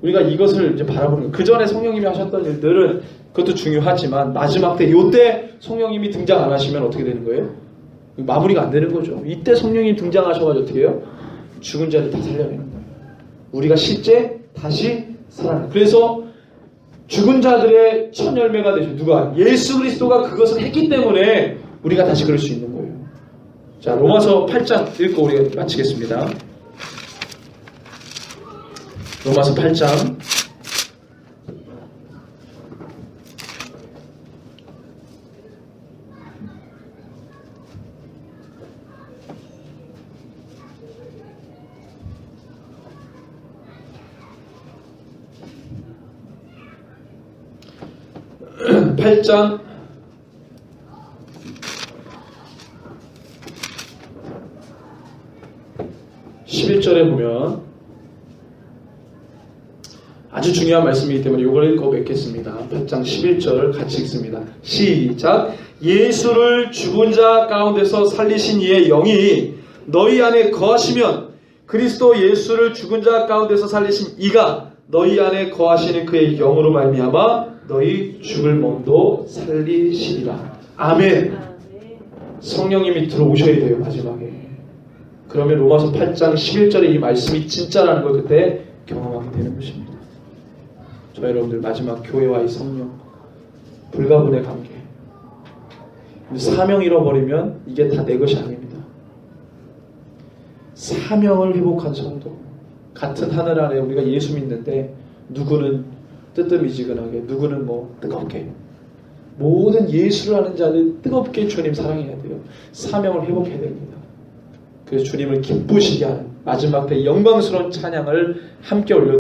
우리가 이것을 이제 바라보는 거예요. 그 전에 성령님이 하셨던 일들은 그것도 중요하지만 마지막 때 요때 성령님이 등장 안 하시면 어떻게 되는 거예요? 마무리가 안 되는 거죠. 이때 성령님이 등장하셔가지고 어떻게 해요? 죽은 자를 다 살려내는 거예요. 우리가 실제 다시 살아나요. 그래서 죽은 자들의 첫 열매가 되죠. 누가? 예수 그리스도가 그것을 했기 때문에 우리가 다시 그럴 수 있는 거예요. 자, 로마서 8장 읽고 우리가 마치겠습니다. 로마서 8장 8장 11절에 보면 아주 중요한 말씀이기 때문에 이걸 읽고 맺겠습니다. 8장 11절 같이 읽습니다. 시작. 예수를 죽은 자 가운데서 살리신 이의 영이 너희 안에 거하시면 그리스도 예수를 죽은 자 가운데서 살리신 이가 너희 안에 거하시는 그의 영으로 말미암아 너희 죽을 몸도 살리시리라. 아멘. 성령님이 들어오셔야 돼요. 마지막에. 그러면 로마서 8장 11절의 이 말씀이 진짜라는 걸 그때 경험하게 되는 것입니다. 저 여러분들 마지막 교회와의 성령 불가분의 관계, 사명 잃어버리면 이게 다 내 것이 아닙니다. 사명을 회복한 성도, 같은 하늘 아래 우리가 예수 믿는데 누구는 뜨뜻미지근하게, 누구는 뭐 뜨겁게, 모든 예수를 아는 자들 뜨겁게 주님 사랑해야 돼요. 사명을 회복해야 됩니다. 그래서 주님을 기쁘시게 하는 마지막 때 영광스러운 찬양을 함께 올려